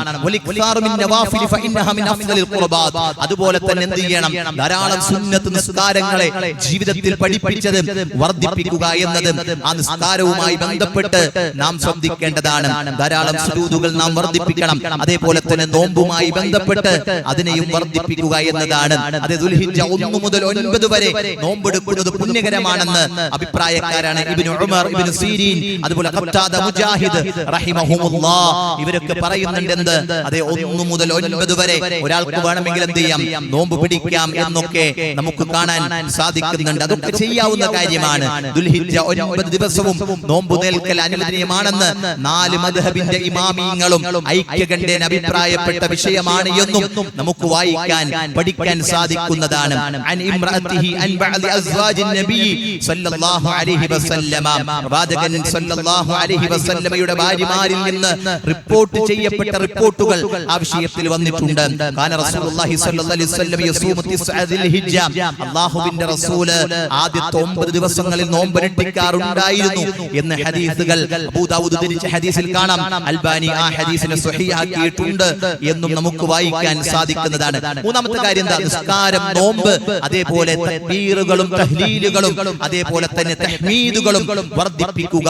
Speaker 1: അതുപോലെ തന്നെ എന്ത് ചെയ്യണം? ധാരാളം സുന്നത്ത് നിസ്കാരങ്ങളെ ജീവിതത്തിൽ പഠിപ്പിച്ചത് വർദ്ധിപ്പിക്കുക എന്നത് ആ നിസ്കാരവുമായി ബന്ധപ്പെട്ട് നാം ശ്രദ്ധിക്കേണ്ടതാണ്. ധാരാളം സുജൂദുകൾ നാം വർദ്ധിപ്പിക്കണം. അതേപോലെ തന്നെ നോമ്പുമായി ബന്ധപ്പെട്ട് അതിനെയും വർദ്ധിപ്പിക്കുക എന്നതാണ്. അത് ദുൽഹിജ്ജ 1 മുതൽ 9 വരെ നോമ്പെടുക്കുന്നത് പുണ്യകരമാണെന്ന് അഭിപ്രായക്കാരാണ് ഇബ്നു ഉമർ, ഇബ്നു സീരീൻ, അതുപോലെ ഖത്താദ, മുജാഹിദ് റഹിമഹുമുല്ലാഹ് ഇവരൊക്കെ പറയുന്നുണ്ട് എന്ത്? അതെ, 1 മുതൽ 9 വരെ ഒരാൾക്ക് വേണമെങ്കിൽ എന്ത് ചെയ്യാം? നോമ്പ് പിടിക്കാം എന്നൊക്കെ നമുക്ക് കാണാൻ സാധിക്കുന്നുണ്ട്. അതൊക്കെ ചെയ്യാവുന്ന കാര്യമാണ്. ദുൽഹിജ്ജ 9 ദിവസവും നോമ്പ് നിൽക്കൽ അനുവദനീയമാണെന്ന് 4 മദ്ഹബിന്റെ ഇമാമിയങ്ങളും ഐക്യകണ്ഠേന അഭിപ്രായപ്പെട്ട വിഷയമാണ് എന്നും നമുക്ക് വായിക്കാൻ പഠിക്കാൻ സാധിക്കുന്നതാണ്. അൻ ഇംറഅതിഹി അൻ ബഅദി അസ്വാജിൻ നബി സല്ലല്ലാഹു അലൈഹി വസല്ലമ, പ്രവാചകൻ സല്ലല്ലാഹു അലൈഹി വസല്ലമയുടെ ഭാര്യമാരിൽ നിന്ന് റിപ്പോർട്ട് ചെയ്യപ്പെട്ട റിപ്പോർട്ടുകൾ ആ വിഷയത്തിൽ വന്നിട്ടുണ്ട്. കാന റസൂലുള്ളാഹി സ്വല്ലല്ലാഹു അലൈഹി വസല്ലം യസൂമു തിസ്അദിൽ ഹിജ്ജ, അല്ലാഹുവിന്റെ റസൂല് ആദ്യത്തെ 9 ദിവസങ്ങളിൽ നോമ്പനുഷ്ഠിക്കാറുണ്ടായിരുന്നു എന്ന് ഹദീസുകൾ അബൂ ദാവൂദ് ഉദ്ധരിച്ച ഹദീസിൽ കാണാം. അൽബാനി ആ ഹദീസിനെ സ്വഹീഹാക്കിയിട്ടുണ്ട് എന്നും നമുക്ക് വായിക്കാൻ സാധിക്കുന്നതാണ്. മൂന്നാമത്തെ കാര്യം എന്താ? നിസ്കാരം, നോമ്പ്, അതേപോലെ തക്ബീറുകളും തഹ്ലീലുകളും അതേപോലെ തന്നെ തഹ്മീദുകളും വർദ്ധിപ്പിക്കുക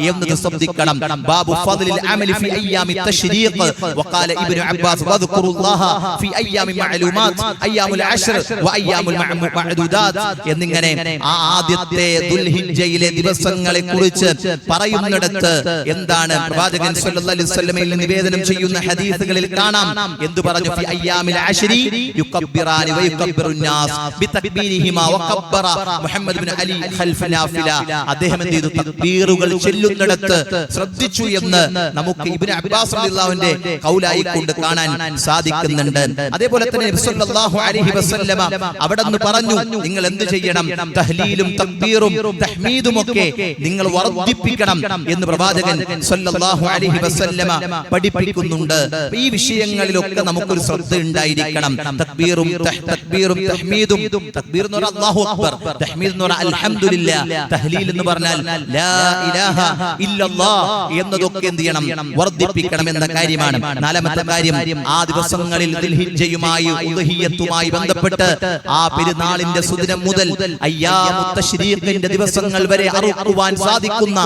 Speaker 1: എന്നത് ശ്രദ്ധിക്കണം. ബാബു ഫദ്ലിൽ അമലി ഫി അയ്യാമി തശ്രീഖ് വഖാല ഇബ്നു അബ്ബാസ് വദ്കുറുല്ലാഹ ഫി അയ്യാമി മഅലൂമാത്ത് അയ്യാമുൽ അശ്ർ വ അയ്യാമുൽ മഅദൂദാത്ത് എന്നിങ്ങനെ ആ ആദ്യത്തെ ദുൽഹിജ്ജയിലെ ദിവസങ്ങളെ കുറിച്ച് പറയുന്നിടത്ത് എന്താണ് പ്രവാചകൻ സല്ലല്ലാഹു അലൈഹി വസല്ലമയിൽ നിവേദനം ചെയ്യുന്ന ഹദീസുകളിൽ കാണാം. എന്തു പറഞ്ഞു? ഫി അയ്യാമിൽ അശ്രി യുകബ്ബിറാനി വ യുകബ്ബിറുൻ നാസ് ബിതക്ബീരിഹിമാ വകബ്ബറ മുഹമ്മദ് ഇബ്നു അലി ഖൽഫ നാഫില. അദ്ദേഹം എന്ത് ചെയ്തു? തക്ബീറുകൾ ചൊല്ലുന്നിടത്ത് ശ്രദ്ധിച്ചു എന്ന് നമുക്ക് ഇബ്നു അബ്ബാസ് റളിയല്ലാഹുവിന്റെ ഖൗലായി കൊണ്ട് കാണാൻ സാധിക്കുന്നുണ്ട്. അതേപോലെ തന്നെ നബി സല്ലല്ലാഹു അലൈഹി വസല്ലമ അവിടെന്ന് പറഞ്ഞു, നിങ്ങൾ എന്ത് ചെയ്യണം? തഹ്ലീലും തക്ബീറും തഹ്മീദും ഒക്കെ നിങ്ങൾ വർദ്ധിപ്പിക്കണം എന്ന് പ്രവാചകൻ സല്ലല്ലാഹു അലൈഹി വസല്ലമ പഠിപ്പിക്കുന്നുണ്ട്. ഈ വിഷയങ്ങളിലൊക്കെ നമുക്കൊരു ശ്രദ്ധ ഉണ്ടായിരിക്കണം. തക്ബീറും തഹ്മീദും, തക്ബീർ എന്ന് പറഞ്ഞാൽ അല്ലാഹു അക്ബർ, തഹ്മീദ് എന്ന് പറഞ്ഞാൽ അൽഹംദുലില്ലാഹ്, തഹ്ലീൽ എന്ന് പറഞ്ഞാൽ ലാ ഇലാഹ ഇല്ലല്ലാഹ് എന്നതൊക്കെ എന്ത് ചെയ്യണം? വർദ്ധിപ്പിക്കണം എന്ന കാര്യമാണ്. നാലാമത്തെ കാര്യം, ആ ദിവസങ്ങളിൽ ദുൽഹിജ്ജയുമായി ഉദ്ഹിയ്യത്തുമായി ബന്ധപ്പെട്ട് ആ പെരുന്നാളിന്റെ സുദിനം മുതൽ അയ്യാമുത്ത് തശ്രീഖിന്റെ ദിവസങ്ങൾ വരെ അറുക്കുവാൻ സാധിക്കുന്ന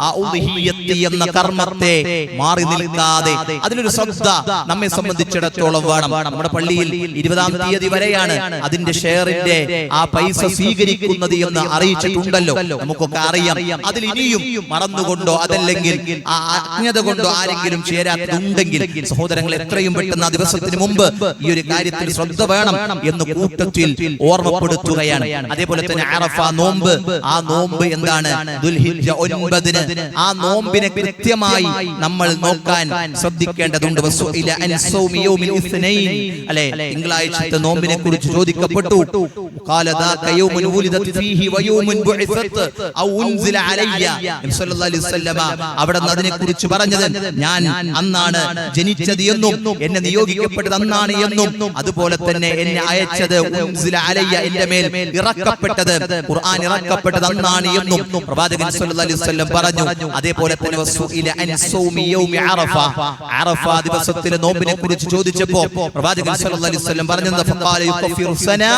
Speaker 1: ആ ഉദ്ഹിയ്യത്ത് എന്ന കർമ്മത്തെ മാറി നിൽക്കാതെ അതിലൊരു ശ്രദ്ധ നമ്മെ സംബന്ധിച്ചിടത്തോളം വേണം. നമ്മുടെ പള്ളിയിൽ 20-ാം തീയതി വരെയാണ് അതിന്റെ ഷെയറിന്റെ ആ പൈസ സ്വീകരിക്കുന്നത് എന്ന് അറിയിച്ചിട്ടുണ്ടല്ലോ. നമുക്കൊക്കെ അറിയാം. അതിൽ ഇനിയും മറന്നുകൊണ്ടോ അതല്ലെങ്കിൽ ആ അജ്ഞത കൊണ്ടോ ആരെങ്കിലും ചേരാത്തതുണ്ടെങ്കിൽ സഹോദരങ്ങൾ എത്രയും പെട്ടെന്ന് ആ ദിവസത്തിന് മുമ്പ് ഈ ഒരു കാര്യത്തിൽ ശ്രദ്ധ വേണം എന്ന് കൂട്ടത്തിൽ ഓർമ്മപ്പെടുത്തുകയാണ്. അതേപോലെ തന്നെ അറഫ നോമ്പ്, ആ നോമ്പ് എന്താണ്? ദുൽഹിജ്ജ 9-ന് ആ നോമ്പിനെ കൃത്യമായി നമ്മൾ നോക്കാൻ ശ്രദ്ധിക്കേണ്ടതുണ്ട്. വസുഇല അൻ സൗമി യൗമിൽ ഇസ്നൈൻ, അല്ലേ, തിങ്കളാഴ്ചത്തെ നോമ്പിനെ കുറിച്ച് ചോദിക്കപ്പെട്ടു. ഖാല ദാക യൗമുൻ വുലിദത് ഫീഹി വയൗമുൻ ബുഇസത് ഔ ഉൻസില അലയ്യ. നബി സല്ലല്ലാഹു അലൈഹി വസല്ലമ അവിടെ അതിനെ കുറിച്ച് പറഞ്ഞത്, ഞാൻ അന്നാണ് ജനിച്ചത് എന്നും എന്നെ നിയോഗിക്കപ്പെട്ടത് അന്നാണ് എന്നും അതുപോലെ തന്നെ എന്നെ അയച്ചത് ഉൻസില അലയ്യ, എന്റെ മേൽ ഇറക്കപ്പെട്ടത് ഖുർആൻ ഇറക്കപ്പെട്ടത് അന്നാണ് എന്നും പ്രവാചകൻ സല്ലല്ലാഹു അലൈഹി വസല്ലം പറഞ്ഞു. അതേപോലെ തന്നെ വസുഇല അൻ സൗമി യൗമി അറഫ, അറഫ ദിവസത്തിലെ നോമ്പിനെ കുറിച്ച് ചോദിച്ചപ്പോൾ പ്രവാചകൻ സല്ലല്ലാഹു അലൈഹി വസല്ലം പറഞ്ഞത് ഫഖാല യുകഫിറു സനാ,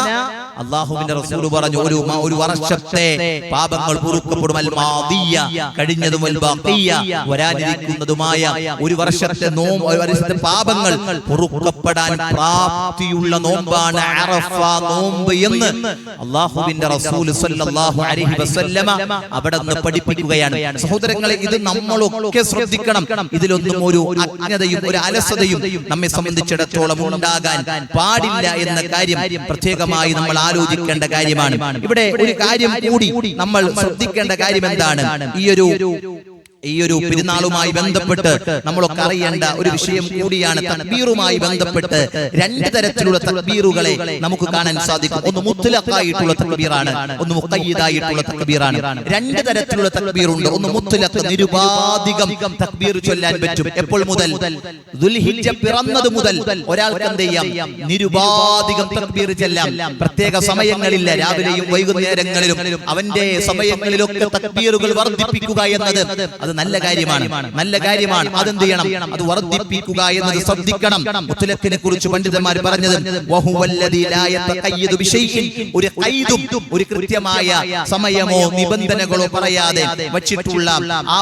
Speaker 1: അല്ലാഹുവിന്റെ റസൂൽ പറഞ്ഞു, ഒരു വർഷത്തെ പാപങ്ങൾ പൊറുക്കപ്പെടും. അൽ മാദിയ, കഴിഞ്ഞതും അൽ ബാഖിയ, വരാനിരിക്കുന്നതുമായ ഒരു വർഷത്തെ പാപങ്ങൾ പൊറുക്കപ്പെടാൻ പ്രാപ്തിയുള്ള നോമ്പാണ് അറഫ നോമ്പ് എന്ന് അല്ലാഹുവിന്റെ റസൂൽ സല്ലല്ലാഹു അലൈഹി വസല്ലമ അവിടെ നിന്ന് പഠിപ്പിക്കുകയാണ്. സഹോദരങ്ങളെ, ഇത് നമ്മളൊക്കെ ശ്രദ്ധിക്കണം. ഇതിലൊന്നും ഒരു അജ്ഞതയും ഒരു അലസതയും നമ്മെ സംബന്ധിച്ചിടത്തോളം ഉണ്ടാകാൻ പാടില്ല എന്ന കാര്യം പ്രത്യേകമായി നമ്മൾ ആലോചിക്കേണ്ട കാര്യമാണ്. ഇവിടെ ഒരു കാര്യം കൂടി നമ്മൾ ശ്രദ്ധിക്കേണ്ട കാര്യം എന്താണ്? ഈ ഒരു പെരുന്നാളുമായി ബന്ധപ്പെട്ട് നമ്മളൊക്കെ അറിയേണ്ട ഒരു വിഷയം കൂടിയാണ്. തക്ബീറുമായി ബന്ധപ്പെട്ട് 2 തരത്തിലുള്ള തക്ബീറുകളെ നമുക്ക് കാണാൻ സാധിക്കും. ഒന്ന് മുത്ലഖായിട്ടുള്ള തക്ബീറാണ്, ഒന്ന് മുഖയ്യിദായിട്ടുള്ള തക്ബീറാണ്. 2 തരത്തിലുള്ള തക്ബീറുണ്ട്. ഒന്ന് മുത്ലഖ്, നിരുപാധികം തക്ബീർ ചൊല്ലാൻ പറ്റും. എപ്പോൾ മുതൽ? ദുൽഹിജ്ജ പിറന്നത് മുതൽ ഒരാൾക്ക് എന്ത് ചെയ്യാം? നിരുപാധികം തക്ബീർ ചൊല്ലാം. പ്രത്യേക സമയങ്ങളില്ല, രാവിലെയും വൈകുന്നേരങ്ങളിലും അവന്റെ സമയങ്ങളിലൊക്കെ തക്ബീറുകൾ വർദ്ധിപ്പിക്കുക എന്നത് അത് അത് നല്ല കാര്യമാണ്, നല്ല കാര്യമാണ്. അതെന്ത് ചെയ്യണം? അത് വർദ്ധിപ്പിക്കുക എന്നത് ശ്രദ്ധിക്കണം. മുത്തലഖിനെ കുറിച്ച് പണ്ഡിതന്മാർ പറഞ്ഞത് ഒരു ഖൈദും ഒരു കൃത്യമായ സമയമോ നിബന്ധനകളോ പറയാതെ വച്ചിട്ടുള്ള ആ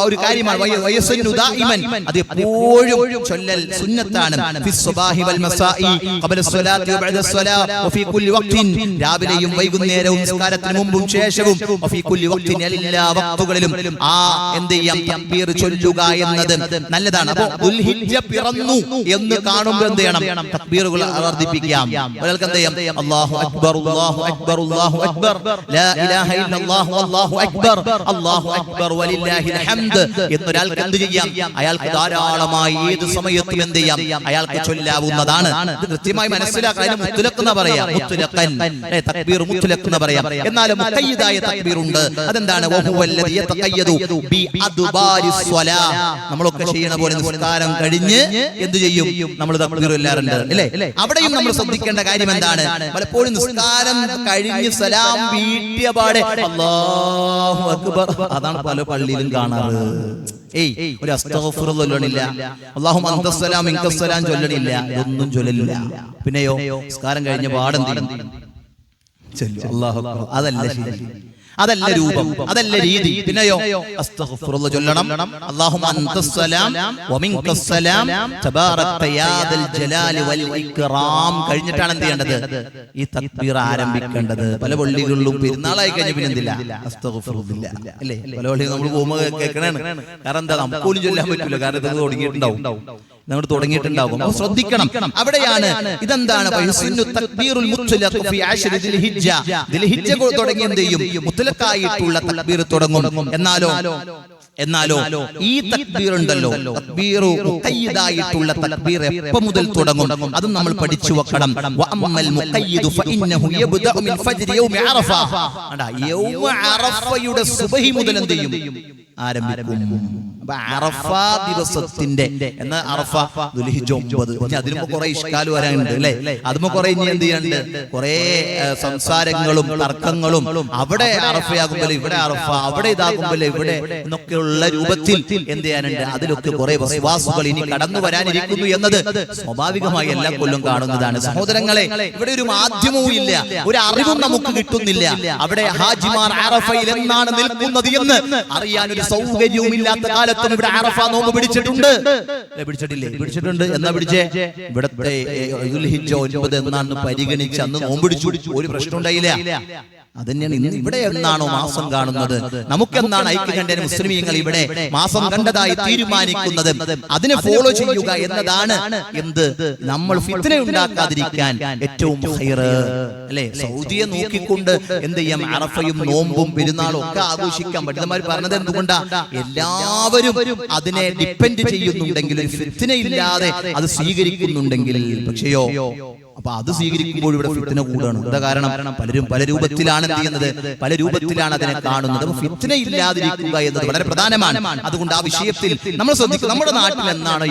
Speaker 1: ഒരു കാര്യമാണ്. വയസ്സു ദായിമൻ, അത് എപ്പോഴും ചൊല്ലൽ സുന്നത്താണ്. ഫിസ്സുബാഹി വൽ മസാഇ ഖബല സ്വലാത്തി വബഅദ സ്വലാ വഫി കുല്ലി വഖ്തിൻ, രാവിലെയും വൈകുന്നേരവും നിസ്കാരത്തിന് മുമ്പും ശേഷവും വഫി കുല്ലി വഖ്തിൻ, എല്ലാ വക്തുകളിലും ആ എന്ത് ചെയ്യാം? തക്ബീർ ചൊല്ലുക എന്നത് നല്ലതാണ്. അപ്പോൾ ദുൽഹിജ്ജ പിറന്നു എന്ന് കാണുമ്പോൾ എന്ത് ചെയ്യണം? തക്ബീറുകൾ വർദ്ധിപ്പിക്കാം. ഒരാൾക്ക് എന്ത് ചെയ്യാം? അല്ലാഹു അക്ബർ അല്ലാഹു അക്ബർ അല്ലാഹു അക്ബർ ലാ ഇലാഹ ഇല്ലല്ലാഹു അല്ലാഹു അക്ബർ അല്ലാഹു അക്ബർ വലില്ലാഹിൽ ഹംദ് എന്നൊരാൾക്ക് എന്ത് ചെയ്യാം? അയാൾക്ക് ധാരാളമായി ഏത് സമയത്തും എന്ത് ചെയ്യാം? അയാൾക്ക് ചൊല്ലാവുന്നതാണ്. ഇത് കൃത്യമായി മനസ്സിലാക്കാൻ മുത്തലഖ് എന്ന് പറയാം. മുത്തലഖൻ തക്ബീർ മുത്തലഖ് എന്ന് പറയാം. എന്നാൽ മുഖയ്യിദായ തക്ബീർ ഉണ്ട്. അതെന്താണ്? വഹുവല്ലദി യതഖയ്യദു ബി അദ്ബാരിസ് സ്വലാ. നമ്മളൊക്കെ ചെയ്യണ പോലെ നിസ്കാരം കഴിഞ്ഞ് എന്ത് ചെയ്യും? നമ്മൾ തക്ബീർ ചൊല്ലാറുണ്ട് അല്ലേ? അവിടെയും നമ്മൾ ശ്രദ്ധിക്കേണ്ട കാര്യം എന്താണ്? പലപ്പോഴും നിസ്കാരം കഴിഞ്ഞ് സലാം വീട്ടിയ പാടെ അല്ലാഹു അക്ബർ, അതാണ് പല പള്ളിയിലും കാണാറ്. ഒരു അസ്തഗ്ഫിറുല്ലാഹ് ചൊല്ലണില്ല, അല്ലാഹുമ്മ അൻതസ്സലാം മിൻകസ്സലാം ചൊല്ലണില്ല, ഇതൊന്നും ചൊല്ലലില്ല. പിന്നെയോ നിസ്കാരം കഴിഞ്ഞ പാടെന്ത് ചെയ്യും? അല്ലാഹു അക്ബർ. അതല്ല ശരി, അതല്ല രൂപം, അതല്ല രീതി. പിന്നെയോ അസ്തഗ്ഫിറുല്ലാഹ് ചൊല്ലണം. അല്ലാഹുമ്മ അൻതസ്സലാം വമിൻകസ്സലാം തബാറക്ത യാ ദൽ ജലാലി വൽ ഇക്റാം കഴിഞ്ഞിട്ടാണ് എന്ത് ചെയ്യേണ്ടത്? ഈ തക്ബീർ ആരംഭിക്കേണ്ടത്. പല പള്ളികളിലും പെരുന്നാളായി കഴിഞ്ഞ പിന്നെ എന്തില്ല? അസ്തഗ്ഫിറുല്ലാഹ് അല്ലേ? പല പള്ളികളും നമ്മൾ പോകുമ്പോൾ കേൾക്കണാണ്. കാരണം എന്താ? നമുക്ക് പോലും ചൊല്ലാൻ പറ്റില്ല, കാരണം ഇത് തുടങ്ങിയിട്ടുണ്ടാവും, നമ്മൾ തുടങ്ങിയിട്ടുണ്ടാകും. ശ്രദ്ധിക്കണം. അവിടെയാണ് ഇതെന്താണ്? ദിൽഹിജ്ജ തുടങ്ങി എന്ത് ചെയ്യും? മുത്തലഖായിട്ടുള്ള തക്ബീർ തുടങ്ങും. എന്നാലോ ഈ തക്ബീർ ഉണ്ടല്ലോ, തക്ബീർ മുഖയ്യിദായിട്ടുള്ള തക്ബീർ എപ്പോൾ മുതൽ തുടങ്ങും? അതും നമ്മൾ പഠിച്ചു വെക്കണം. വഅമ്മൽ മുഖയ്യിദു ഫഇന്നഹു യബ്ദഉ മിൻ ഫജ്രി യൗമി അറഫ. യൗമ അറഫയുടെ സുബഹി മുതൽ എന്ത് ചെയ്യും? ആരംഭിക്കും. അറഫ ദിവസത്തിന്റെ എന്ന അറഫ ദുൽഹിജ്ജ 9. അതിന് കുറെ ഇഷ്കാല് വരാനുണ്ട് അല്ലെ? അതുമ്പോ കുറെ ഇനി എന്ത് ചെയ്യാനുണ്ട്? കുറെ സംസാരങ്ങളും തർക്കങ്ങളും. അവിടെ അറഫയാകുമ്പോൾ ഇവിടെ അറഫ, അവിടെ ഇതാകുമ്പോൾ ഇവിടെ എന്നൊക്കെയുള്ള രൂപത്തിൽ എന്ത് ചെയ്യാനുണ്ട്? അതിലൊക്കെ കുറെ വസ്വാസുകൾ ഇനി കടന്നു വരാനിരിക്കുന്നു എന്നത് സ്വാഭാവികമായി എല്ലാ കൊല്ലം കാണുന്നതാണ്. സഹോദരങ്ങളെ, ഇവിടെ ഒരു മാധ്യമവും ഇല്ല, ഒരു അറിവും നമുക്ക് കിട്ടുന്നില്ല. അവിടെ ഹാജിമാർ അറഫയിൽ എന്നാണ് നിൽക്കുന്നത് എന്ന് അറിയാൻ ഒരു സൗകര്യവും ഇല്ലാത്ത കാലത്തും ഇവിടെ അറഫ നോമ്പ് പിടിച്ചിട്ടുണ്ട്. പിടിച്ചിട്ടില്ലേ? പിടിച്ചിട്ടുണ്ട്. എന്നാ പിടിച്ചേ? ഇവിടത്തെ ദുൽഹിജ്ജ 9 എന്നാണ് പരിഗണിച്ച് അന്ന് നോമ്പ് പിടിച്ചു. ഒരു പ്രശ്നം ഉണ്ടായില്ല. അതന്നെയാണ് ഇന്ന് ഇവിടെ എന്നാണോ മാസം കാണുന്നത്, നമുക്കെന്നാണ് ഐക്യകണ്ഠേന മുസ്ലിമീങ്ങൾ ഇവിടെ മാസം കണ്ടതായി തീരുമാനിക്കുന്നത്, അതിനെ ഫോളോ ചെയ്യുക എന്നതാണ് എന്ത്? നമ്മൾ ഫിത്ന ഉണ്ടാക്കാതിരിക്കാൻ ഏറ്റവും ഖൈർ അല്ലേ? സൗദിയെ നോക്കിക്കൊണ്ട് എന്ത് ചെയ്യാം? അറഫയും നോമ്പും പെരുന്നാളും ഒക്കെ ആഘോഷിക്കാൻ പറ്റുന്നവർ പറഞ്ഞത് എന്തുകൊണ്ടാ? എല്ലാവരും അതിനെ ഡിപ്പെൻഡ് ചെയ്യുന്നുണ്ടെങ്കിൽ, ഫിത്ന ഇല്ലാതെ അത് സ്വീകരിക്കുന്നുണ്ടെങ്കിൽ. പക്ഷെയോ അപ്പൊ അത് സ്വീകരിക്കുമ്പോൾ ഇവിടെ ഫിത്ന കൂടാണ്. എന്താ കാരണം? പലരും പല രൂപത്തിലാണ് ചെയ്യുന്നത്, പല രൂപത്തിലാണ് അതിനെ കാണുന്നത്. ഫിത്ന ഇല്ലാതിരിക്കുക എന്നത് വളരെ പ്രധാനമാണ്. അതുകൊണ്ട് ആ വിഷയത്തിൽ നമ്മൾ ശ്രദ്ധിക്കും. നമ്മുടെ നാട്ടിൽ എന്നാണ്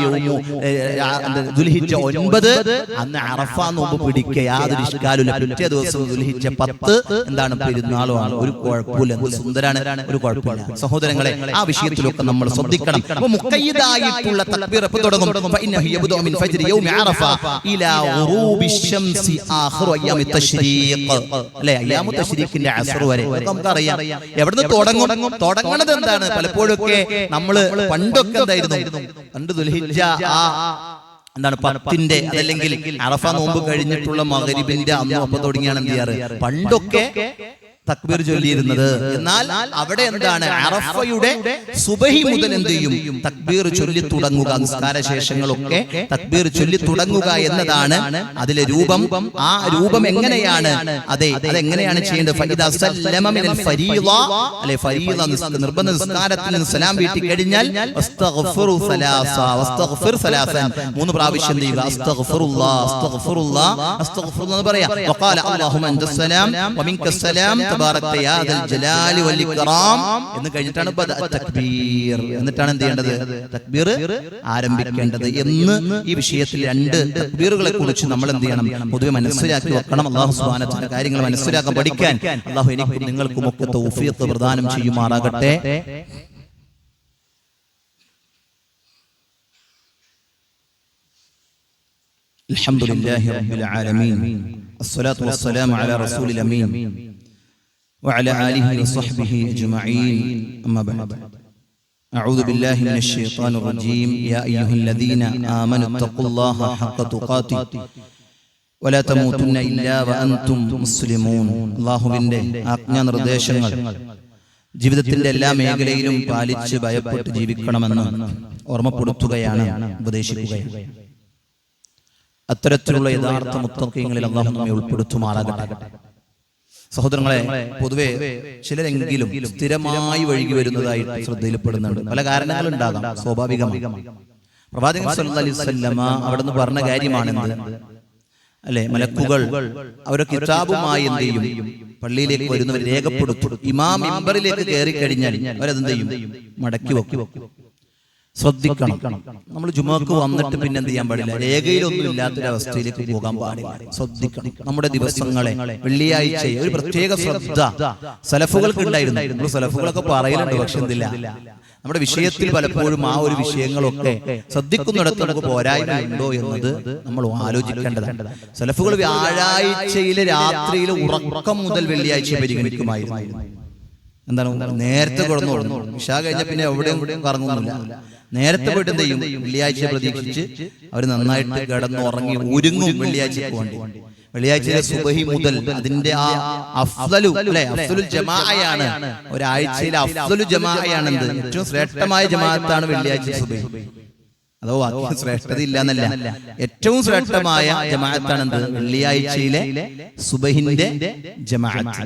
Speaker 1: ദുൽഹിജ്ജ 9 അന്ന് അറഫ നോമ്പ് പിടിക്കുക, യാതൊരു ഇഷ്കാലുമില്ല. പിറ്റേ ദിവസം ദുൽഹിജ്ജ 10 എന്താണ്? പെരുന്നാളുമാണ്. ഒരു കുഴപ്പമില്ല, എന്ത് സുന്ദരാണ്, ഒരു കുഴപ്പമില്ല. സഹോദരങ്ങളെ, ആ വിഷയത്തിലൊക്കെ നമ്മൾ ശ്രദ്ധിക്കണം. അപ്പൊ മുഖയ്യിദായിട്ടുള്ള തക്ബീർ എപ്പോൾ തുടങ്ങും? ഫഇന്നഹു യബ്ദഉ മിൻ ഫജ്രി യൗമി അറഫ ഇലാ ഗുറൂബി ശംസി ആഖിറു അയ്യാമി തശ്രീഖ് അല്ലേ? അയ്യാമു തശ്രീഖിന്റെ അസ്ർ വരെ നമുക്കറിയാം. എവിടുന്ന് തുടങ്ങും? തുടങ്ങണത് എന്താണ്? പലപ്പോഴൊക്കെ നമ്മള് പണ്ടൊക്കെ എന്തായിരുന്നു? പണ്ട് ദുൽഹിജ്ജ എന്താണ് 10ന്റെ അതല്ലെങ്കിൽ അറഫ നോമ്പ് കഴിഞ്ഞിട്ടുള്ള മഗ്രിബിന്റെ അന്ന് ഒപ്പം തുടങ്ങിയാണ് എന്ത് ചെയ്യാറ്? പണ്ടൊക്കെ തക്ബീർ ചൊല്ലിയിരുന്നത്. എന്നാൽ അവിടെ എന്താണ്? അറഫയുടെ സുബഹി മുതൽ എന്ത് ചെയ്യും? തക്ബീർ ചൊല്ലി തുടങ്ങുക. നിസ്കാര ശേഷങ്ങളൊക്കെ തക്ബീർ ചൊല്ലി തുടങ്ങുക എന്നതാണ് അതിലെ രൂപം. ആ രൂപം എങ്ങനെയാണ്? അതെങ്ങനെയാണ് ചെയ്യേണ്ടത്? ഫഇദാ സല്ലമ മിനൽ ഫരീള അല്ലെ? ഫരീള നിർബന്ധ നിസ്കാരത്തിൽ നിന്ന് സലാം വീട്ടി കഴിഞ്ഞാൽ അസ്തഗ്ഫിറു സലാസ വസ്തഗ്ഫിർ സലാസൻ 3 പ്രാവശ്യം ചെയ്യുക. അസ്തഗ്ഫിറുല്ലാഹ് അസ്തഗ്ഫിറുല്ലാഹ് അസ്തഗ്ഫിറുല്ലാഹ് എന്ന് പറയാം. വഖാല അല്ലാഹുമ്മ അൻതസ്സലാം വമിൻകസ്സലാം തബാറക്ത യാ ദൽ ജലാലി വൽ ഇക്റാം എന്ന് കഴിഞ്ഞിട്ടാണ് തക്ബീർ. എന്നിട്ടാണ് എന്ത് ചെയ്യേണ്ടത്? തക്ബീർ ആരംഭിക്കേണ്ടത്. എന്ന് ഈ വിഷയത്തിൽ 2 തക്ബീറുകളെ കുറിച്ച് നമ്മൾ എന്ത് ചെയ്യണം? പൊതുവെ മനസ്സിലാക്കി വെക്കണം. അല്ലാഹു സുബ്ഹാനഹു വ തആല കാര്യങ്ങൾ മനസ്സിലാക്കാൻ പഠിക്കാൻ അല്ലാഹു എനിക്കും നിങ്ങൾക്കും ഒക്കെ തൗഫീഖ് പ്രദാനം ചെയ്യുമാറാകട്ടെ. അൽഹംദുലില്ലാഹി റബ്ബിൽ ആലമീൻ അസ്സലാത്തു വസ്സലാമു അലാ റസൂലിൽ അമീൻ വഅലാ ആലിഹി വസഹ്ബിഹി അജ്മഈൻ അമ്മാ ബഅദ് أعوذ بالله من الشيطان الرجيم يا أيها الذين آمنوا اتقوا الله حق تقاته ولا تموتن إلا وأنتم مسلمون അല്ലാഹുവിന്റെ ആജ്ഞാനിർദ്ദേശങ്ങൾ ജീവിതത്തിന്റെ എല്ലാ മേഖലയിലും പാലിച്ച് ഭയപ്പെട്ട് ജീവിക്കണമെന്ന് ഓർമ്മപ്പെടുത്തുകയാണ്, ഉപദേശിക്കുകയാണ്. അത്തരത്തിലുള്ള യഥാർത്ഥ മുത്തഖീങ്ങളിൽ അല്ലാഹു നമ്മെ ഉൾപ്പെടുത്തുമാറാകട്ടെ. സഹോദരങ്ങളെ, പൊതുവെ ചിലരെങ്കിലും സ്ഥിരമായി വഴുകി വരുന്നതായിട്ട് ശ്രദ്ധയിൽപ്പെടുന്നുണ്ട്. പല കാരണങ്ങളുണ്ടാകാം, സ്വാഭാവികമായി. പ്രവാചകൻ സല്ലല്ലാഹു അലൈഹി വസല്ലമ അവിടുന്ന് പറഞ്ഞ കാര്യമാണെന്ത് അല്ലെ, മലക്കുകൾ അവരുടെ കിതാബുമായി എന്ത് ചെയ്യും, പള്ളിയിലേക്ക് വരുന്നവർ രേഖപ്പെടുത്തും. ഇമാം മിമ്പറിലേക്ക് കയറി കഴിഞ്ഞാൽ അവരെന്ത് ചെയ്യും, മടക്കി വെക്കും. ശ്രദ്ധിക്കണം, നമ്മൾ ജുമുഅക്ക് വന്നിട്ട് പിന്നെ എന്ത് ചെയ്യാൻ പാടില്ല, രേഖയിലൊന്നും ഇല്ലാത്തൊരവസ്ഥയിലേക്ക് പോകാൻ പാടില്ല. ശ്രദ്ധിക്കണം. നമ്മുടെ ദിവസങ്ങളെ വെള്ളിയാഴ്ച ഒരു പ്രത്യേക ശ്രദ്ധ സലഫുകൾക്ക് ഉണ്ടായിരുന്നു. നമ്മൾ സലഫുകളൊക്കെ പറയലുണ്ട്, പക്ഷെ എന്തില്ല, നമ്മുടെ വിഷയത്തിൽ പലപ്പോഴും ആ ഒരു വിഷയങ്ങളൊക്കെ ശ്രദ്ധിക്കുന്നിടത്ത് നമുക്ക് പോരായ്മ ഉണ്ടോ എന്നത് നമ്മൾ ആലോചിക്കേണ്ടതാണ്. സലഫുകൾ വ്യാഴാഴ്ചയിലെ രാത്രിയിലെ ഉറക്കം മുതൽ വെള്ളിയാഴ്ച പരിഗണിക്കുമായിരുന്നു. എന്താണ്, നേരത്തെ കിടന്നു ഇശാ കഴിഞ്ഞ പിന്നെ എവിടെയും കറങ്ങുന്നില്ല. നേരത്തെ പോയിട്ട് എന്ത് ചെയ്യും, വെള്ളിയാഴ്ച പ്രതീക്ഷിച്ച് അവർ നന്നായിട്ട് കിടന്നുറങ്ങി ഒരുങ്ങും വെള്ളിയാഴ്ചക്ക് വേണ്ടി. വെള്ളിയാഴ്ചയിലെ സുബഹി മുതൽ അതിന്റെ ആ അഫ്ദലു അല്ലെ, അഫ്ദലുൽ ജമാഅയാണ് ഒരാഴ്ചയിലെ അഫ്ദലു ജമാഅയാണ്. എന്ത് ഏറ്റവും ശ്രേഷ്ഠമായ ജമാഅത്താണ് വെള്ളിയാഴ്ച സുബഹി. അതോ ശ്രേഷ്ഠത ഇല്ല എന്നല്ല, ഏറ്റവും ശ്രേഷ്ഠമായ ജമാഅത്താണ് എന്ത്, വെള്ളിയാഴ്ചയിലെ സുബഹിന്റെ ജമാഅത്ത്.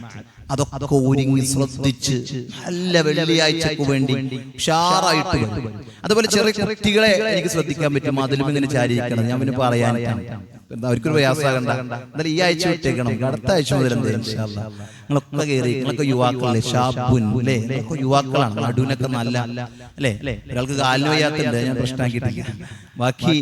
Speaker 1: അതൊക്കെ ഒരുങ്ങി ശ്രദ്ധിച്ച് നല്ല വെള്ളിയാഴ്ചക്ക് വേണ്ടി ഉഷാറായിട്ട് വരും. അതുപോലെ ചെറിയ കുട്ടികളെ എനിക്ക് ശ്രദ്ധിക്കാൻ പറ്റും, അതിലും ഇങ്ങനെ ചാരിയിരിക്കണം. ഞാൻ പിന്നെ പറയാൻ അവർക്കൊരു പ്രയാസമാകണ്ട, എന്നാലും ഈ ആഴ്ച വിട്ടേക്കണം, അടുത്ത ആഴ്ച മുതൽ എന്താ ഇൻഷാ അല്ലാഹ് നിങ്ങളൊക്കെ കയറി. നിങ്ങളൊക്കെ യുവാക്കളല്ലേ, ഷാബുൻ അല്ലേ, നിങ്ങളൊക്കെ യുവാക്കളാണ്. നടുവിനൊക്കെ നല്ല അല്ലേ, ഒരാൾക്ക് കാലിന് വയ്യാത്തുണ്ട്, ഞാൻ പ്രശ്നമാക്കിയിട്ടില്ല. ബാക്കി